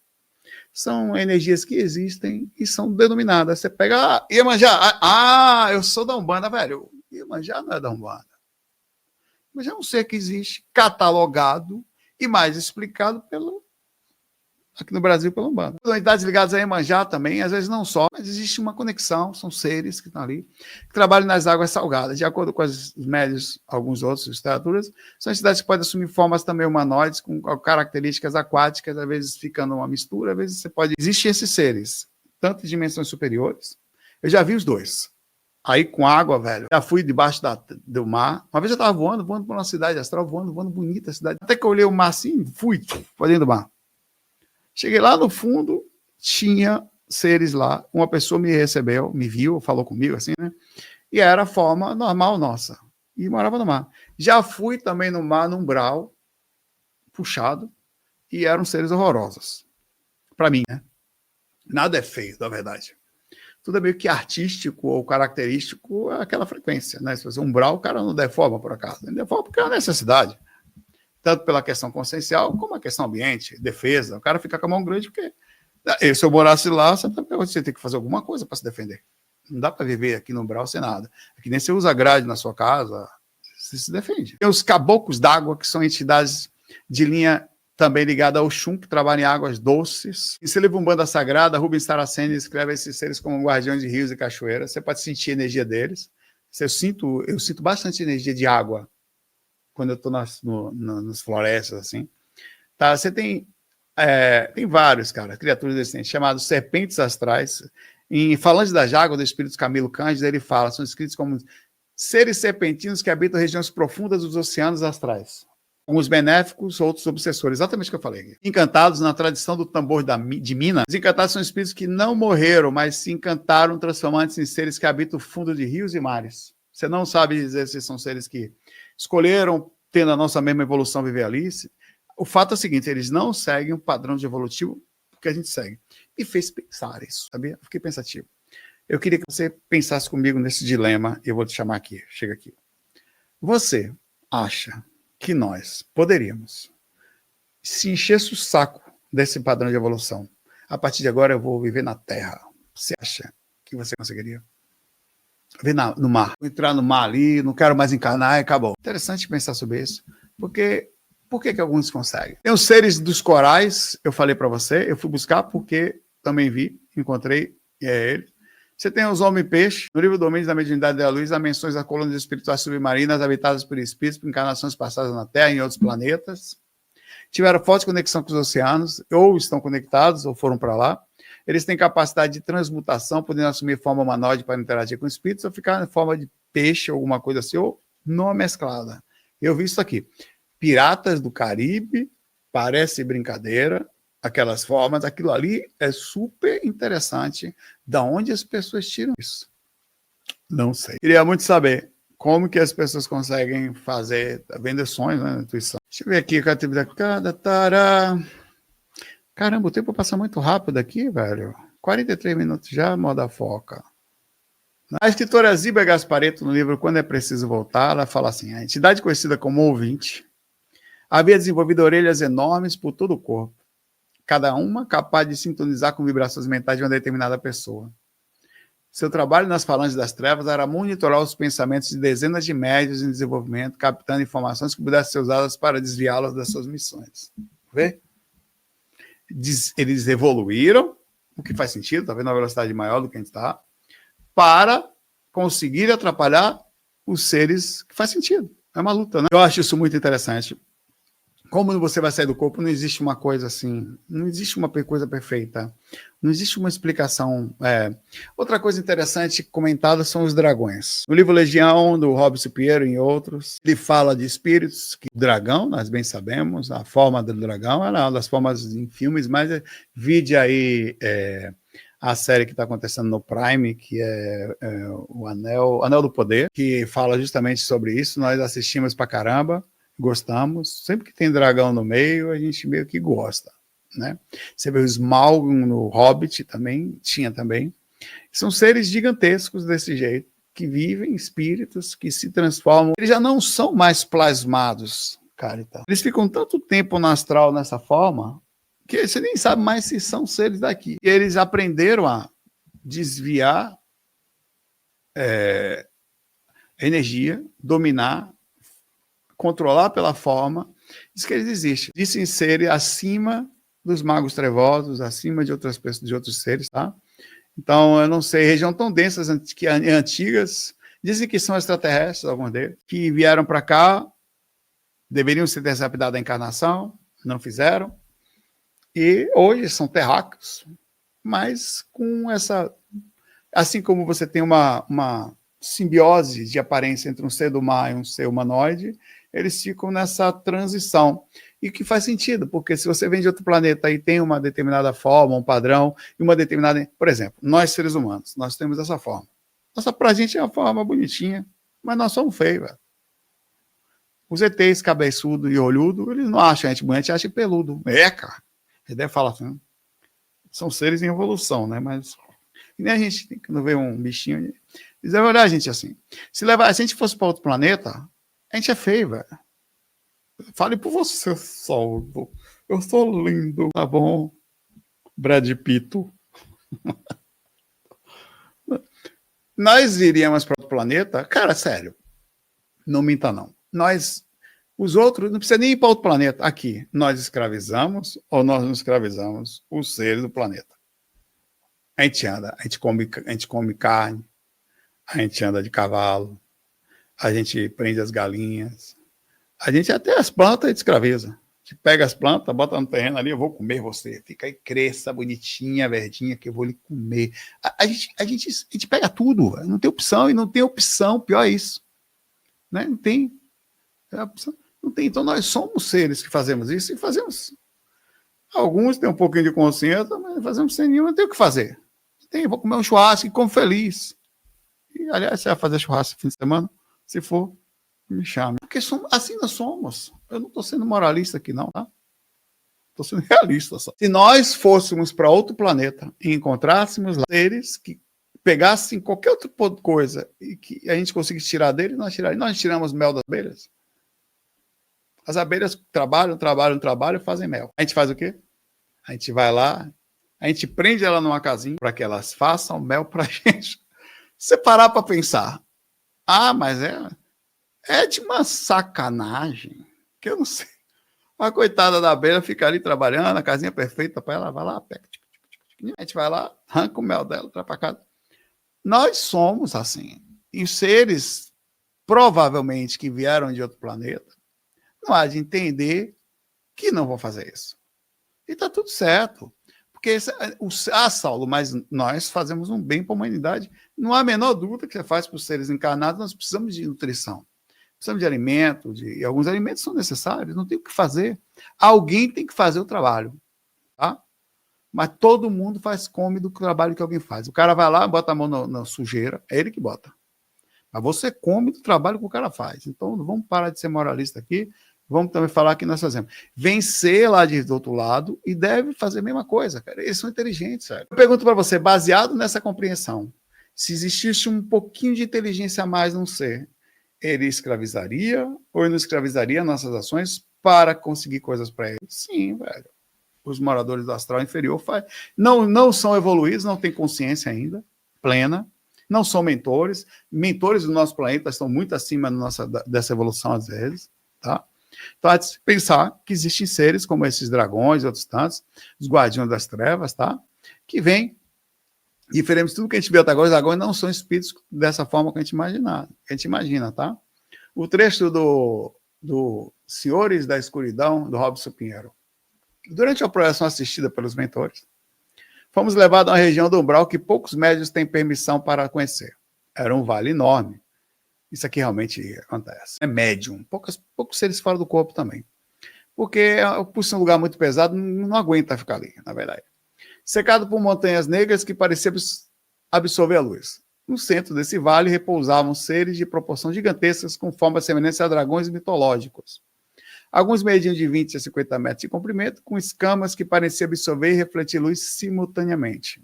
São energias que existem e são denominadas. Você pega, Iemanjá, eu sou da Umbanda, velho. Iemanjá não é da Umbanda. Mas é um ser que existe, catalogado e mais explicado aqui no Brasil pela Umbanda. As unidades ligadas a Iemanjá também, às vezes não só, mas existe uma conexão, são seres que estão ali, que trabalham nas águas salgadas. De acordo com os médios, alguns outros literaturas, são entidades que podem assumir formas também humanoides, com características aquáticas, às vezes ficando uma mistura, às vezes você pode... Existem esses seres, tanto em dimensões superiores, eu já vi os dois. Aí com água, velho, já fui debaixo do mar. Uma vez eu estava voando por uma cidade astral, voando bonita a cidade. Até que eu olhei o mar assim, fui para dentro do mar. Cheguei lá no fundo, tinha seres lá, uma pessoa me recebeu, me viu, falou comigo assim, né? E era a forma normal nossa. E morava no mar. Já fui também no mar, num umbral, puxado, e eram seres horrorosos. Para mim, né? Nada é feio, na verdade. Tudo é meio que artístico ou característico aquela frequência, né? Se você umbral, o cara não deforma por acaso. Ele deforma porque é uma necessidade. Tanto pela questão consciencial, como a questão ambiente, defesa. O cara fica com a mão grande porque... Se eu morasse lá, você tem que fazer alguma coisa para se defender. Não dá para viver aqui no umbral sem nada. É que nem você usa grade na sua casa, você se defende. Tem os caboclos d'água, que são entidades de linha também ligada ao Xum, que trabalha em águas doces. E se livra Umbanda Sagrada, Rubens Saraceni escreve esses seres como guardiões de rios e cachoeiras. Você pode sentir a energia deles. Eu sinto bastante energia de água quando eu estou nas florestas, assim. Tá, você tem vários, cara, criaturas descendentes, chamados serpentes astrais. Em Falange da Jágua, do Espírito Camilo Cândido, ele fala, são escritos como seres serpentinos que habitam regiões profundas dos oceanos astrais. Uns benéficos, outros obsessores. Exatamente o que eu falei aqui. Encantados, na tradição do tambor de Minas, os encantados são espíritos que não morreram, mas se encantaram, transformando-se em seres que habitam o fundo de rios e mares. Você não sabe dizer se são seres que escolheram, tendo a nossa mesma evolução, viver ali. O fato é o seguinte, eles não seguem o padrão de evolutivo que a gente segue. E fez pensar isso, sabia? Eu fiquei pensativo. Eu queria que você pensasse comigo nesse dilema, eu vou te chamar aqui, chega aqui. Você acha que nós poderíamos, se enchesse o saco desse padrão de evolução, a partir de agora eu vou viver na Terra, você acha que você conseguiria? Ver no mar, vou entrar no mar ali, não quero mais encarnar e acabou. Interessante pensar sobre isso, porque por que alguns conseguem? Tem os seres dos corais, eu falei para você, eu fui buscar porque também vi, encontrei, e é ele. Você tem os homem-peixe, no livro Domínios da Mediunidade da Luz, há menções a colônias espirituais submarinas habitadas por espíritos, por encarnações passadas na Terra e em outros planetas. Tiveram forte conexão com os oceanos, ou estão conectados, ou foram para lá. Eles têm capacidade de transmutação, podendo assumir forma humanoide para interagir com espíritos, ou ficar em forma de peixe, ou alguma coisa assim, ou não mesclada. Eu vi isso aqui. Piratas do Caribe, parece brincadeira, aquelas formas, aquilo ali é super interessante. Da onde as pessoas tiram isso? Não sei. Queria muito saber como que as pessoas conseguem fazer, vender sonhos, né, intuição. Deixa eu ver aqui, caramba, o tempo passa muito rápido aqui, velho. 43 minutos já, moda foca. A escritora Ziba Gasparetto, no livro Quando é Preciso Voltar, ela fala assim, a entidade conhecida como ouvinte havia desenvolvido orelhas enormes por todo o corpo, cada uma capaz de sintonizar com vibrações mentais de uma determinada pessoa. Seu trabalho nas falanges das trevas era monitorar os pensamentos de dezenas de médios em desenvolvimento, captando informações que pudessem ser usadas para desviá-las das suas missões. Vê? Eles evoluíram, o que faz sentido, está vendo uma velocidade maior do que a gente está, para conseguir atrapalhar os seres que faz sentido. É uma luta, né? Eu acho isso muito interessante. Como você vai sair do corpo, não existe uma coisa assim, não existe uma coisa perfeita, não existe uma explicação. Outra coisa interessante comentada são os dragões. No livro Legião, do Robson Pinheiro e em outros, ele fala de espíritos, que o dragão, nós bem sabemos, a forma do dragão é uma das formas em filmes, mas vide aí a série que está acontecendo no Prime, que é o Anel do Poder, que fala justamente sobre isso, nós assistimos pra caramba, gostamos, sempre que tem dragão no meio, a gente meio que gosta, né? Você vê o Smaug no Hobbit também, tinha também. São seres gigantescos desse jeito, que vivem, espíritos, que se transformam. Eles já não são mais plasmados, cara. Eles ficam tanto tempo no astral nessa forma, que você nem sabe mais se são seres daqui. E eles aprenderam a desviar energia, dominar, controlar pela forma, diz que eles existem. Dizem ser acima dos magos trevosos, acima de outras pessoas, de outros seres, tá? Então, eu não sei, região tão densas, antigas, dizem que são extraterrestres, alguns deles, que vieram para cá, deveriam se ter adaptado à encarnação, não fizeram, e hoje são terráqueos, mas com essa... Assim como você tem uma simbiose de aparência entre um ser do mar e um ser humanoide, eles ficam nessa transição. E que faz sentido, porque se você vem de outro planeta e tem uma determinada forma, um padrão, e uma determinada... Por exemplo, nós seres humanos, nós temos essa forma. Nossa, pra gente é uma forma bonitinha, mas nós somos feios, velho. Os ETs, cabeçudo e olhudo, eles não acham a gente bonito, acham peludo. Cara. Ele deve falar assim, são seres em evolução, né? Mas e nem a gente, quando vê um bichinho, eles devem olhar a gente assim. Se a gente fosse para outro planeta, a gente é feio, velho. Fale por você, Sol. Eu sou lindo, tá bom? Brad Pitt. Nós iríamos para outro planeta? Cara, sério. Não minta, não. Os outros, não precisa nem ir para outro planeta. Aqui, nós escravizamos ou nós não escravizamos os seres do planeta. A gente anda, a gente come carne, a gente anda de cavalo, a gente prende as galinhas, a gente até as plantas a gente escraviza. gente pega as plantas, bota no terreno ali, eu vou comer você. Fica aí, cresça, bonitinha, verdinha, que eu vou lhe comer. A gente pega tudo, não tem opção, e não tem opção, pior é isso. Né? Não tem. Não tem. Então, nós somos seres que fazemos isso, e fazemos. Alguns têm um pouquinho de consciência, mas fazemos sem nenhum, não tem o que fazer. Vou comer um churrasco e como feliz. E, aliás, você vai fazer churrasco no fim de semana? Se for, me chame. Porque assim nós somos. Eu não estou sendo moralista aqui, não, tá? Estou sendo realista só. Se nós fôssemos para outro planeta e encontrássemos lá seres que pegassem qualquer outra coisa e que a gente conseguisse tirar dele, nós tiraríamos. Nós tiramos mel das abelhas. As abelhas trabalham e fazem mel. A gente faz o quê? A gente vai lá, a gente prende ela numa casinha para que elas façam mel para a gente. Você parar para pensar, mas é de uma sacanagem, que eu não sei. A coitada da abelha fica ali trabalhando, a casinha perfeita para ela, vai lá, pega. A gente vai lá, arranca o mel dela, traz para casa. Nós somos assim. E os provavelmente, que vieram de outro planeta, não há de entender que não vão fazer isso. E está tudo certo. Porque, Saulo, mas nós fazemos um bem para a humanidade. Não há a menor dúvida que você faz para os seres encarnados, nós precisamos de nutrição. Precisamos de alimento, e alguns alimentos são necessários, não tem o que fazer. Alguém tem que fazer o trabalho. Tá? Mas todo mundo come do trabalho que alguém faz. O cara vai lá, bota a mão na sujeira, é ele que bota. Mas você come do trabalho que o cara faz. Então, vamos parar de ser moralista aqui. Vamos também falar que nós fazemos. Vencer lá do outro lado e deve fazer a mesma coisa, cara. Eles são inteligentes, sério. Eu pergunto para você, baseado nessa compreensão, se existisse um pouquinho de inteligência a mais num ser, ele escravizaria ou ele não escravizaria nossas ações para conseguir coisas para ele? Sim, velho. Os moradores do astral inferior não são evoluídos, não têm consciência ainda plena, não são mentores. Mentores do nosso planeta estão muito acima dessa evolução às vezes, tá? Então, há de se pensar que existem seres como esses dragões e outros tantos, os guardiões das trevas, tá? Que vêm, diferente de tudo que a gente viu até agora, os dragões não são espíritos dessa forma que a gente imagina, tá? O trecho do Senhores da Escuridão, do Robson Pinheiro. Durante a projeção assistida pelos mentores, fomos levados a uma região do umbral que poucos médios têm permissão para conhecer. Era um vale enorme. Isso aqui realmente acontece. É médium. Poucos seres fora do corpo também. Porque, por ser um lugar muito pesado, não aguenta ficar ali, na verdade. Cercado por montanhas negras que pareciam absorver a luz. No centro desse vale repousavam seres de proporção gigantescas com formas semelhantes a dragões mitológicos. Alguns mediam de 20 a 50 metros de comprimento, com escamas que pareciam absorver e refletir luz simultaneamente.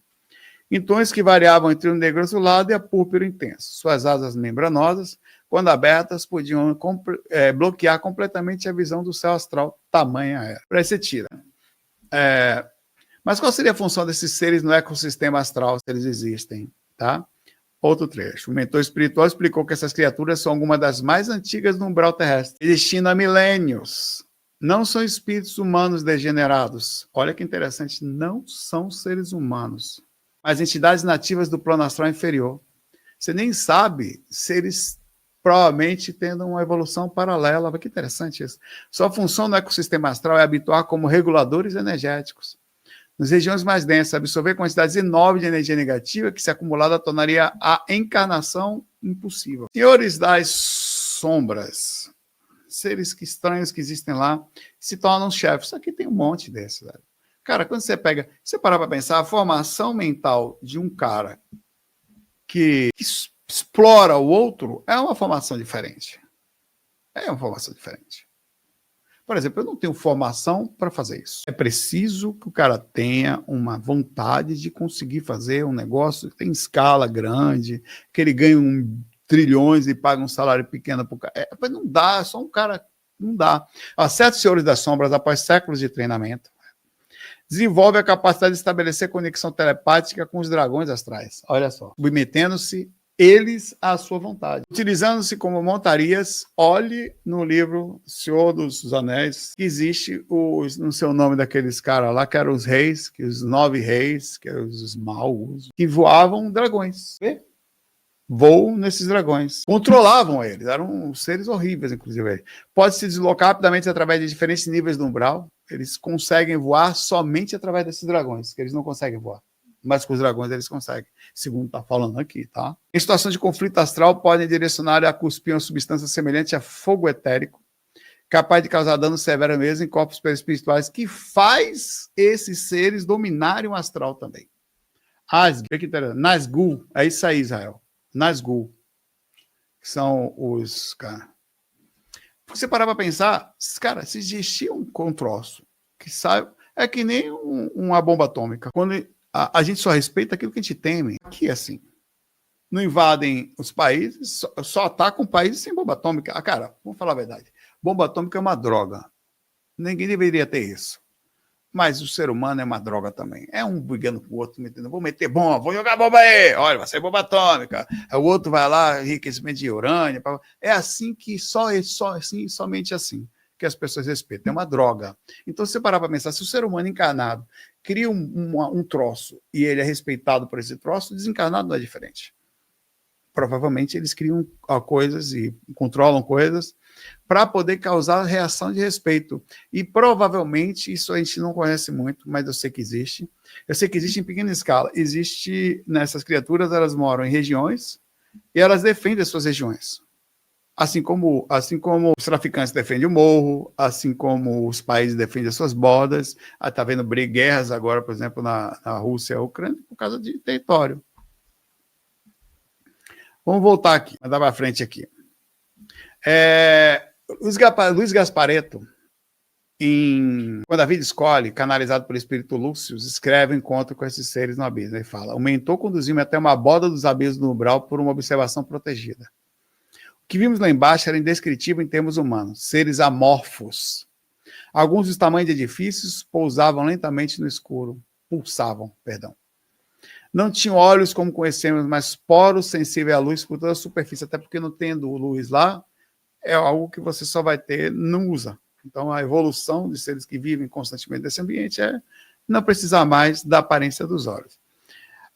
Em tons que variavam entre o negro azulado e a púrpura intensa. Suas asas membranosas, quando abertas, podiam bloquear completamente a visão do céu astral, tamanha era. Para aí você tira. Mas qual seria a função desses seres no ecossistema astral, se eles existem? Tá? Outro trecho. O mentor espiritual explicou que essas criaturas são algumas das mais antigas do umbral terrestre, existindo há milênios. Não são espíritos humanos degenerados. Olha que interessante, não são seres humanos, mas entidades nativas do plano astral inferior. Você nem sabe se eles provavelmente tendo uma evolução paralela. Olha que interessante isso. Sua função no ecossistema astral é habituar como reguladores energéticos. Nas regiões mais densas, absorver quantidades enormes de energia negativa que, se acumulada, tornaria a encarnação impossível. Senhores das sombras, seres estranhos que existem lá, se tornam chefes. Aqui tem um monte desses, velho. Cara, quando você parar para pensar, a formação mental de um cara que explora o outro é uma formação diferente. É uma formação diferente. Por exemplo, eu não tenho formação para fazer isso. É preciso que o cara tenha uma vontade de conseguir fazer um negócio que tem escala grande, que ele ganhe trilhões e paga um salário pequeno para o cara. Não dá, só um cara não dá. Certos senhores das sombras, após séculos de treinamento, desenvolve a capacidade de estabelecer conexão telepática com os dragões astrais. Olha só. Submetendo-se eles à sua vontade. Utilizando-se como montarias, olhe no livro Senhor dos Anéis, que existe no seu nome daqueles caras lá, que eram os reis, que os 9 reis, que eram os Smaugos, que voavam dragões. Vê? voam nesses dragões. Controlavam eles, eram seres horríveis, inclusive. Pode se deslocar rapidamente através de diferentes níveis do umbral. Eles conseguem voar somente através desses dragões, que eles não conseguem voar. Mas com os dragões eles conseguem, segundo está falando aqui, tá? Em situação de conflito astral, podem direcionar a cuspir uma substância semelhante a fogo etérico, capaz de causar dano severo mesmo em corpos espirituais, que faz esses seres dominarem o astral também. Nazgûl, é isso aí, Israel. Nazgûl, que são os... Cara, porque você parar para pensar, cara, se existia um troço que sai, é que nem uma bomba atômica. Quando a gente só respeita aquilo que a gente teme. Aqui, assim, não invadem os países, só atacam países sem bomba atômica. Cara, vamos falar a verdade. Bomba atômica é uma droga. Ninguém deveria ter isso. Mas o ser humano é uma droga também. É um brigando com o outro, metendo, vou meter bomba, vou jogar bomba aí, olha, vai sair bomba atômica. O outro vai lá, enriquecimento de urânio. É assim que somente assim que as pessoas respeitam. É uma droga. Então, se você parar para pensar, se o ser humano encarnado cria um troço e ele é respeitado por esse troço, desencarnado não é diferente. Provavelmente eles criam coisas e controlam coisas para poder causar reação de respeito. E provavelmente, isso a gente não conhece muito, mas eu sei que existe. Eu sei que existe em pequena escala. Existe nessas criaturas, elas moram em regiões e elas defendem as suas regiões. Assim como os traficantes defendem o morro, assim como os países defendem as suas bordas. Está vendo guerras agora, por exemplo, na Rússia e Ucrânia, por causa de território. Vamos voltar aqui, andar para frente aqui. Luiz Gasparetto, quando a vida escolhe, canalizado pelo espírito Lúcio, escreve o encontro com esses seres no abismo. Ele fala: o mentor conduziu-me até uma borda dos abismos do umbral por uma observação protegida. O que vimos lá embaixo era indescritível em termos humanos, seres amorfos. Alguns dos tamanhos de edifícios pulsavam lentamente no escuro. Não tinham olhos como conhecemos, mas poros sensíveis à luz por toda a superfície, até porque não tendo luz lá, é algo que você só vai ter, não usa. Então, a evolução de seres que vivem constantemente nesse ambiente é não precisar mais da aparência dos olhos.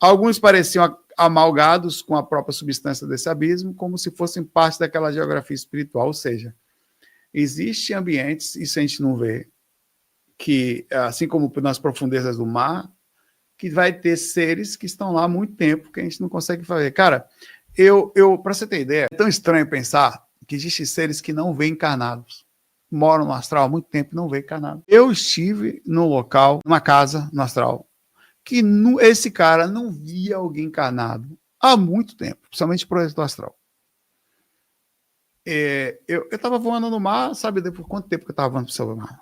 Alguns pareciam amalgados com a própria substância desse abismo, como se fossem parte daquela geografia espiritual, ou seja, existem ambientes, isso a gente não vê, que, assim como nas profundezas do mar, que vai ter seres que estão lá há muito tempo, que a gente não consegue fazer. Cara, para você ter ideia, é tão estranho pensar que existem seres que não vêm encarnados. Moram no astral há muito tempo e não vêm encarnados. Eu estive num local, numa casa no astral, que esse cara não via alguém encarnado há muito tempo, principalmente pro do astral. Eu estava voando no mar, sabe por quanto tempo que eu estava voando pro mar?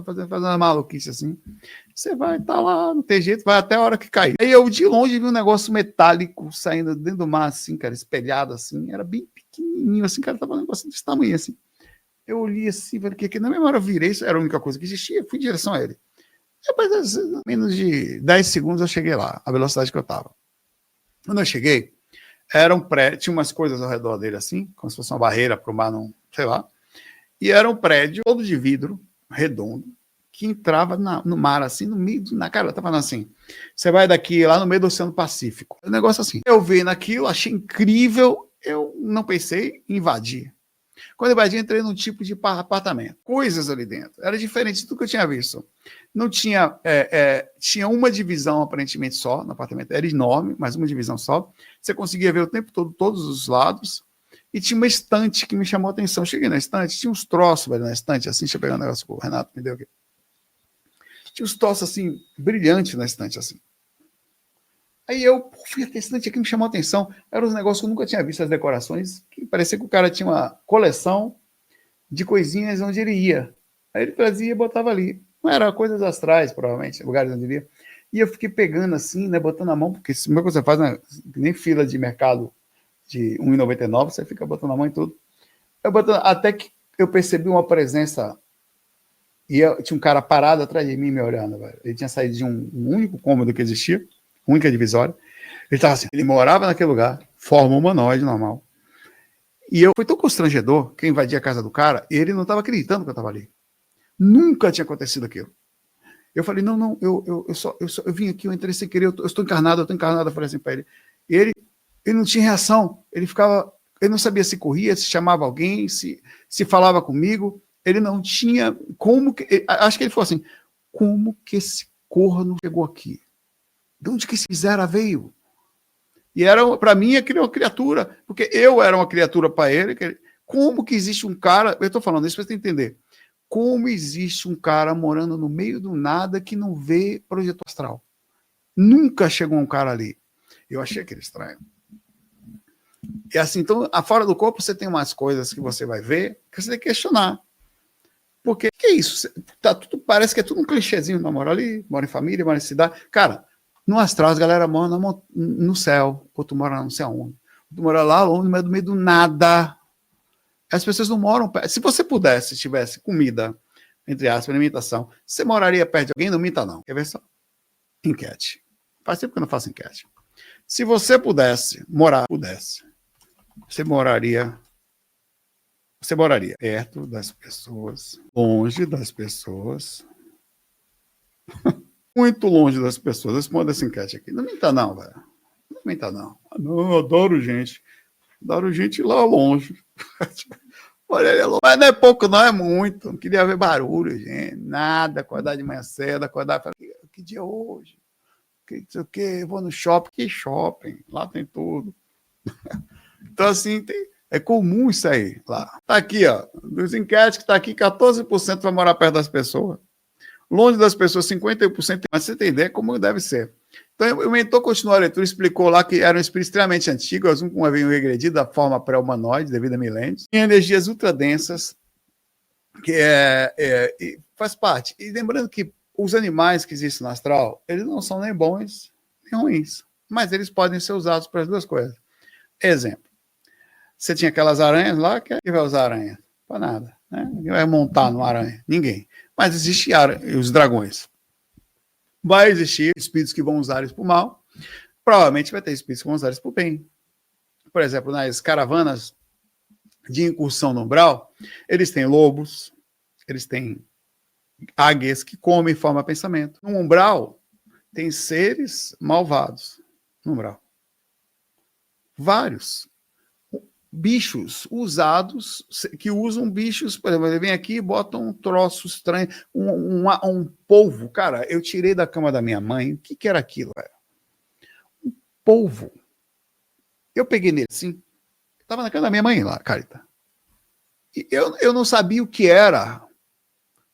Fazendo uma maluquice assim. Você vai estar lá, não tem jeito, vai até a hora que cair. Aí eu de longe vi um negócio metálico saindo dentro do mar, assim, cara, espelhado assim, era bem pequenininho, assim, cara, tava um negócio desse tamanho, assim. Eu olhei assim, falei, que na mesma hora eu virei, isso era a única coisa que existia, fui em direção a ele. Depois, menos de 10 segundos eu cheguei lá, a velocidade que eu tava. Quando eu cheguei, era um prédio, tinha umas coisas ao redor dele, assim, como se fosse uma barreira para o mar, não, sei lá. E era um prédio todo de vidro, redondo, que entrava no mar, assim, no meio, na cara, tá falando assim, você vai daqui, lá no meio do Oceano Pacífico. Um negócio assim. Eu vi naquilo, achei incrível, eu não pensei em invadir. Quando eu invadi, entrei num tipo de apartamento. Coisas ali dentro. Era diferente de tudo que eu tinha visto. Não tinha... tinha uma divisão, aparentemente, só no apartamento. Era enorme, mas uma divisão só. Você conseguia ver o tempo todo, todos os lados. E tinha uma estante que me chamou a atenção. Eu cheguei na estante, tinha uns troços, velho, na estante, assim, deixa eu pegar um negócio que o Renato me deu aqui. Tinha uns troços, assim, brilhantes na estante, assim. Aí eu fui até esse estante aqui, me chamou a atenção. Eram uns negócios que eu nunca tinha visto, as decorações, que parecia que o cara tinha uma coleção de coisinhas onde ele ia. Aí ele trazia e botava ali. Não era coisas astrais, provavelmente, lugares onde ele ia. E eu fiquei pegando assim, né, botando a mão, porque se mesmo que você faz, né, nem fila de mercado de R$1,99, você fica botando a mão em tudo. Até que eu percebi uma presença, e tinha um cara parado atrás de mim me olhando, velho. Ele tinha saído de um único cômodo que existia, única divisória. Ele estava assim, ele morava naquele lugar, forma humanoide normal. E foi tão constrangedor que eu invadi a casa do cara, e ele não estava acreditando que eu estava ali. Nunca tinha acontecido aquilo. Eu falei, não, eu vim aqui, eu entrei sem querer, eu estou encarnado, eu falei assim para ele. Ele não tinha reação, ele não sabia se corria, se chamava alguém, se falava comigo, ele não tinha acho que ele falou assim, como que esse corno chegou aqui? De onde que esse miséria veio? E era, para mim, aquele uma criatura, porque eu era uma criatura para ele. Como que existe um cara, eu estou falando isso para você entender, como existe um cara morando no meio do nada que não vê projeto astral? Nunca chegou um cara ali. Eu achei aquele estranho. E assim, então, fora do corpo, você tem umas coisas que você vai ver que você tem que questionar. Porque, que é isso? Parece que é tudo um clichêzinho. Não, mora ali, mora em família, mora em cidade. Cara, no astral, as galera mora no céu, outro mora não sei aonde. Outro mora lá longe, no meio do nada. As pessoas não moram perto. Se você pudesse, se tivesse comida, entre aspas, alimentação, você moraria perto de alguém? Não minta, não. Quer ver só? Enquete. Faz tempo que eu não faço enquete. Se você pudesse, você moraria perto das pessoas, longe das pessoas, muito longe das pessoas. Responda essa enquete aqui. Não minta não, velho. Não minta não. Não, eu adoro gente. Adoro gente lá longe. Mas não é pouco, não é muito. Não queria ver barulho, gente. Nada. Acordar de manhã cedo, acordar. Que dia é hoje? Que sei o quê? Eu vou no shopping. Que shopping? Lá tem tudo. Então, assim, é comum isso aí lá. Tá aqui, ó. Dos enquetes que tá aqui, 14% vai morar perto das pessoas. Longe das pessoas, 51%. Mas você tem ideia como deve ser. Então, o mentor continuou a leitura, explicou lá que eram espíritos extremamente antigos, um haviam regredido da forma pré-humanoide, devido a milênios, em energias ultradensas, que faz parte. E lembrando que os animais que existem no astral, eles não são nem bons nem ruins, mas eles podem ser usados para as duas coisas. Exemplo, você tinha aquelas aranhas lá, quem vai usar aranha? Para nada. Né? Ninguém vai montar numa aranha, ninguém. Mas existem os dragões. Vai existir espíritos que vão usar isso para o mal. Provavelmente vai ter espíritos que vão usar isso para o bem. Por exemplo, nas caravanas de incursão no umbral, eles têm lobos, eles têm águias que comem e formam pensamento. No umbral, tem seres malvados. No umbral. Vários. Bichos usados, que usam bichos, por exemplo, ele vem aqui e bota um troço estranho, um polvo. Cara, eu tirei da cama da minha mãe, o que era aquilo? Um polvo. Eu peguei nele, assim, estava na cama da minha mãe lá, Carita. E eu não sabia o que era.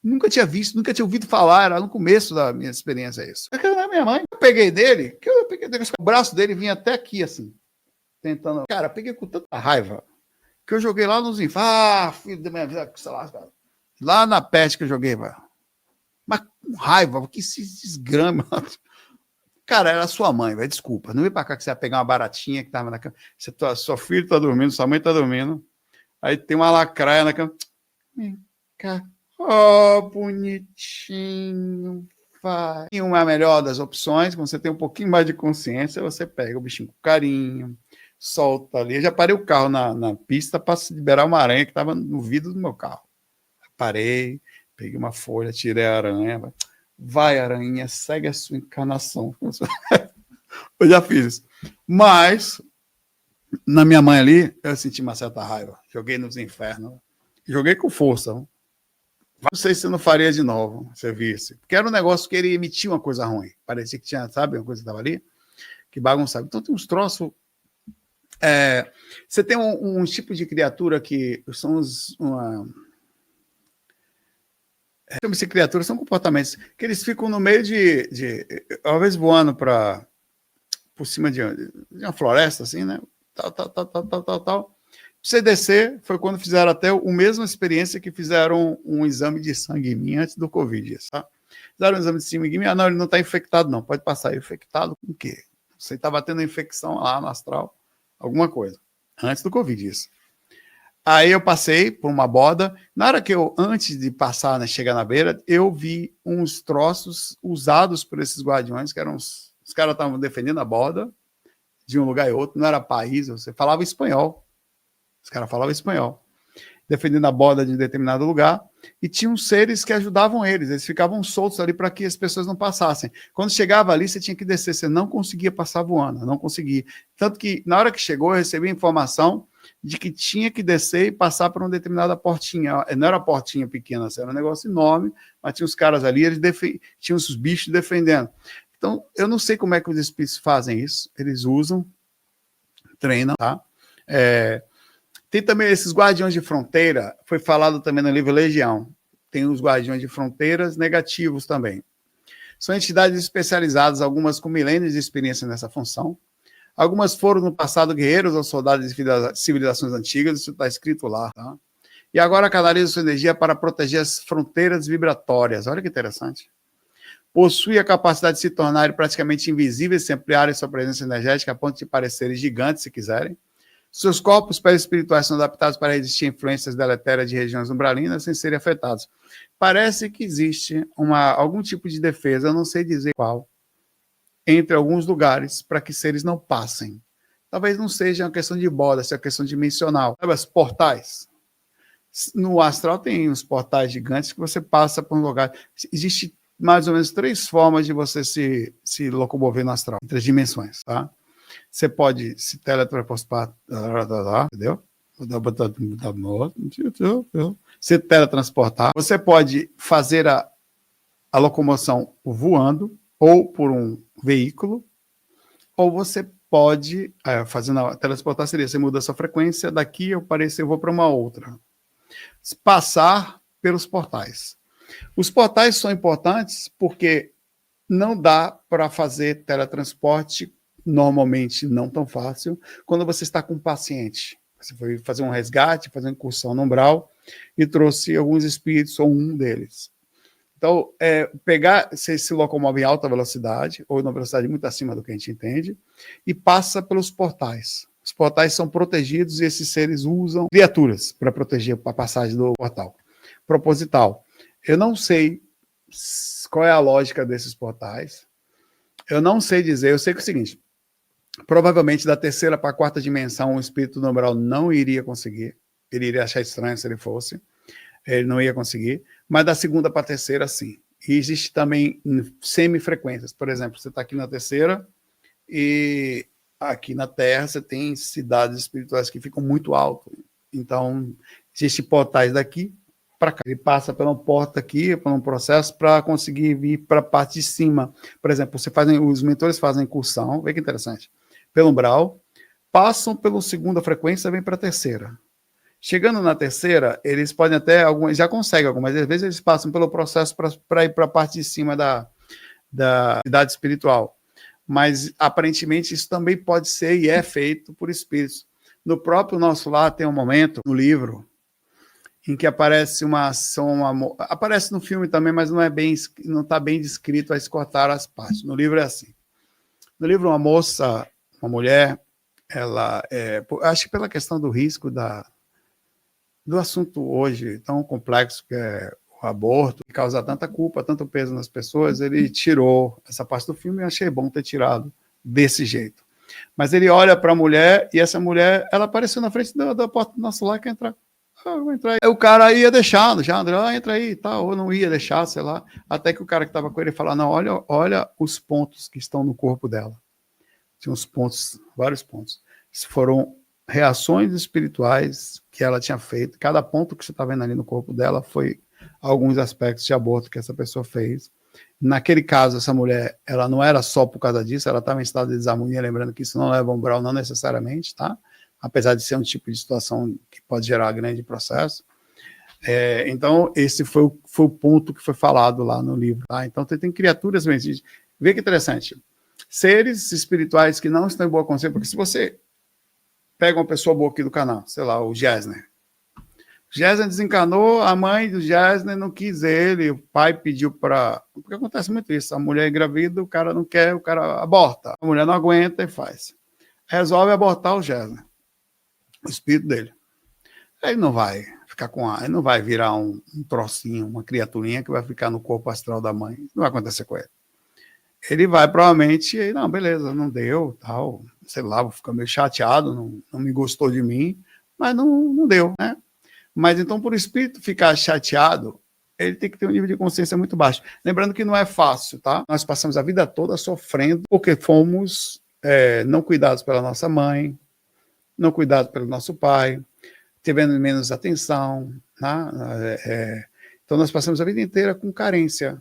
Nunca tinha visto, nunca tinha ouvido falar, era no começo da minha experiência isso. Na cama da minha mãe, eu peguei nele, o braço dele vinha até aqui, assim. Tentando. Cara, peguei com tanta raiva que eu joguei lá nos infernos. Filho da minha vida, sei lá, cara. Lá na peste que eu joguei, velho. Mas com raiva, que se desgrama. Cara, era sua mãe, velho. Desculpa. Não vem pra cá que você ia pegar uma baratinha que tava na cama. Sua filha tá dormindo, sua mãe tá dormindo. Aí tem uma lacraia na cama. Vem cá. Oh, bonitinho. Vai. E uma melhor das opções, quando você tem um pouquinho mais de consciência, você pega o bichinho com carinho, solta ali. Eu já parei o carro na pista para liberar uma aranha que estava no vidro do meu carro. Parei, peguei uma folha, tirei a aranha. Vai, aranha, segue a sua encarnação. Eu já fiz isso. Mas, na minha mãe ali, eu senti uma certa raiva. Joguei nos infernos. Joguei com força. Não sei se eu não faria de novo, se eu visse. Porque era um negócio que ele emitia uma coisa ruim. Parecia que tinha, sabe, uma coisa que estava ali, que bagunçava. Então tem uns troços. Você tem um tipo de criatura que são chama-se criaturas, são comportamentos que eles ficam no meio às vezes voando por cima de uma floresta, assim, né? Tal. Você descer, foi quando fizeram até a mesma experiência que fizeram um exame de sangue em mim antes do Covid. Tá? Fizeram um exame de sangue em mim, não, ele não está infectado, não. Pode passar. Infectado com o quê? Você estava tendo infecção lá no astral, alguma coisa. Antes do Covid, isso. Aí eu passei por uma borda. Na hora que antes de passar, né, chegar na beira, eu vi uns troços usados por esses guardiões, que eram os caras estavam defendendo a borda de um lugar e outro, não era país, você falava espanhol. Os caras falavam espanhol. defendendo a borda de determinado lugar, e tinham seres que ajudavam eles ficavam soltos ali para que as pessoas não passassem. Quando chegava ali, você tinha que descer, você não conseguia passar voando, não conseguia. Tanto que, na hora que chegou, eu recebi a informação de que tinha que descer e passar por uma determinada portinha. Não era uma portinha pequena, era um negócio enorme, mas tinha os caras ali, tinham os bichos defendendo. Então, eu não sei como é que os espíritos fazem isso, eles usam, treinam, tá? Tem também esses guardiões de fronteira, foi falado também no livro Legião. Tem os guardiões de fronteiras negativos também. São entidades especializadas, algumas com milênios de experiência nessa função. Algumas foram no passado guerreiros ou soldados de civilizações antigas, isso está escrito lá, tá? E agora canaliza sua energia para proteger as fronteiras vibratórias. Olha que interessante. Possui a capacidade de se tornarem praticamente invisíveis se ampliarem sua presença energética a ponto de parecerem gigantes, se quiserem. Seus corpos espirituais são adaptados para resistir a influências deletérias de regiões umbralinas sem serem afetados. Parece que existe algum tipo de defesa, eu não sei dizer qual, entre alguns lugares para que seres não passem. Talvez não seja uma questão de borda, seja uma questão dimensional. Sabe os portais? No astral tem uns portais gigantes que você passa por um lugar. Existe mais ou menos 3 formas de você se locomover no astral, em 3 dimensões, tá? Você pode se teletransportar, entendeu? Se teletransportar. Você pode fazer a locomoção voando, ou por um veículo, ou você pode, fazendo a teletransportar seria, você muda a sua frequência, daqui eu vou para uma outra. Passar pelos portais. Os portais são importantes porque não dá para fazer teletransporte, normalmente não tão fácil, quando você está com um paciente. Você foi fazer um resgate, fazer uma incursão no umbral e trouxe alguns espíritos, ou um deles. Então, você se locomove em alta velocidade, ou numa velocidade muito acima do que a gente entende, e passa pelos portais. Os portais são protegidos e esses seres usam criaturas para proteger a passagem do portal. Proposital. Eu não sei qual é a lógica desses portais. Eu não sei dizer. Eu sei que é o seguinte, provavelmente da 3ª para a 4ª dimensão o espírito do umbral não iria conseguir. Ele iria achar estranho se ele fosse. Ele não ia conseguir. Mas da 2ª para a 3ª, sim. E existe também semifrequências. Por exemplo, você está aqui na 3ª e aqui na Terra você tem cidades espirituais que ficam muito alto. Então, existem portais daqui para cá. Ele passa pela porta aqui, por um processo, para conseguir vir para a parte de cima. Por exemplo, os mentores fazem incursão, vê que interessante, pelo umbral, passam pela 2ª frequência e vêm para a 3ª. Chegando na 3ª, eles podem até, já conseguem algumas vezes, eles passam pelo processo para ir para a parte de cima da cidade espiritual. Mas, aparentemente, isso também pode ser e é feito por espíritos. No próprio nosso lar tem um momento, no livro, em que aparece uma ação, aparece no filme também, mas não está bem descrito, a se cortar as partes. No livro é assim. No livro, uma mulher, ela, acho que pela questão do risco do assunto hoje tão complexo que é o aborto, que causa tanta culpa, tanto peso nas pessoas, ele tirou essa parte do filme e achei bom ter tirado desse jeito. Mas ele olha para a mulher e essa mulher, ela apareceu na frente da porta do nosso lar, quer entrar. Vou entrar aí. Aí o cara ia deixando, já, André, entra aí, tá, ou não ia deixar, sei lá, até que o cara que estava com ele falou, não, olha os pontos que estão no corpo dela. Tinha uns pontos, vários pontos. Isso foram reações espirituais que ela tinha feito. Cada ponto que você está vendo ali no corpo dela foi alguns aspectos de aborto que essa pessoa fez. Naquele caso, essa mulher, ela não era só por causa disso, ela estava em estado de desarmonia, lembrando que isso não leva a umbral, não necessariamente, tá? Apesar de ser um tipo de situação que pode gerar grande processo. Então, esse foi o ponto que foi falado lá no livro. Tá? Então, tem criaturas, vê que interessante, seres espirituais que não estão em boa consciência, porque se você pega uma pessoa boa aqui do canal, sei lá, o Gessner. O Gessner desencanou, a mãe do Gessner não quis ele, o pai pediu para... Porque acontece muito isso, a mulher engravida, o cara não quer, o cara aborta. A mulher não aguenta e faz. Resolve abortar o Gessner, o espírito dele. Ele não vai ficar ele não vai virar um trocinho, uma criaturinha que vai ficar no corpo astral da mãe. Não vai acontecer com ele. Ele vai provavelmente, não, beleza, não deu, tal, sei lá, vou ficar meio chateado, não me gostou de mim, mas não deu, né? Mas então, por o espírito ficar chateado, ele tem que ter um nível de consciência muito baixo. Lembrando que não é fácil, tá? Nós passamos a vida toda sofrendo porque fomos não cuidados pela nossa mãe, não cuidados pelo nosso pai, tivemos menos atenção, tá? Então nós passamos a vida inteira com carência,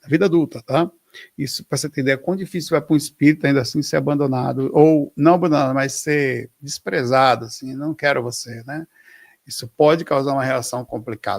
a vida adulta, tá? Isso, para você ter ideia, quão difícil vai para um espírito ainda assim ser abandonado, ou não abandonado, mas ser desprezado, assim, não quero você, né? Isso pode causar uma reação complicada.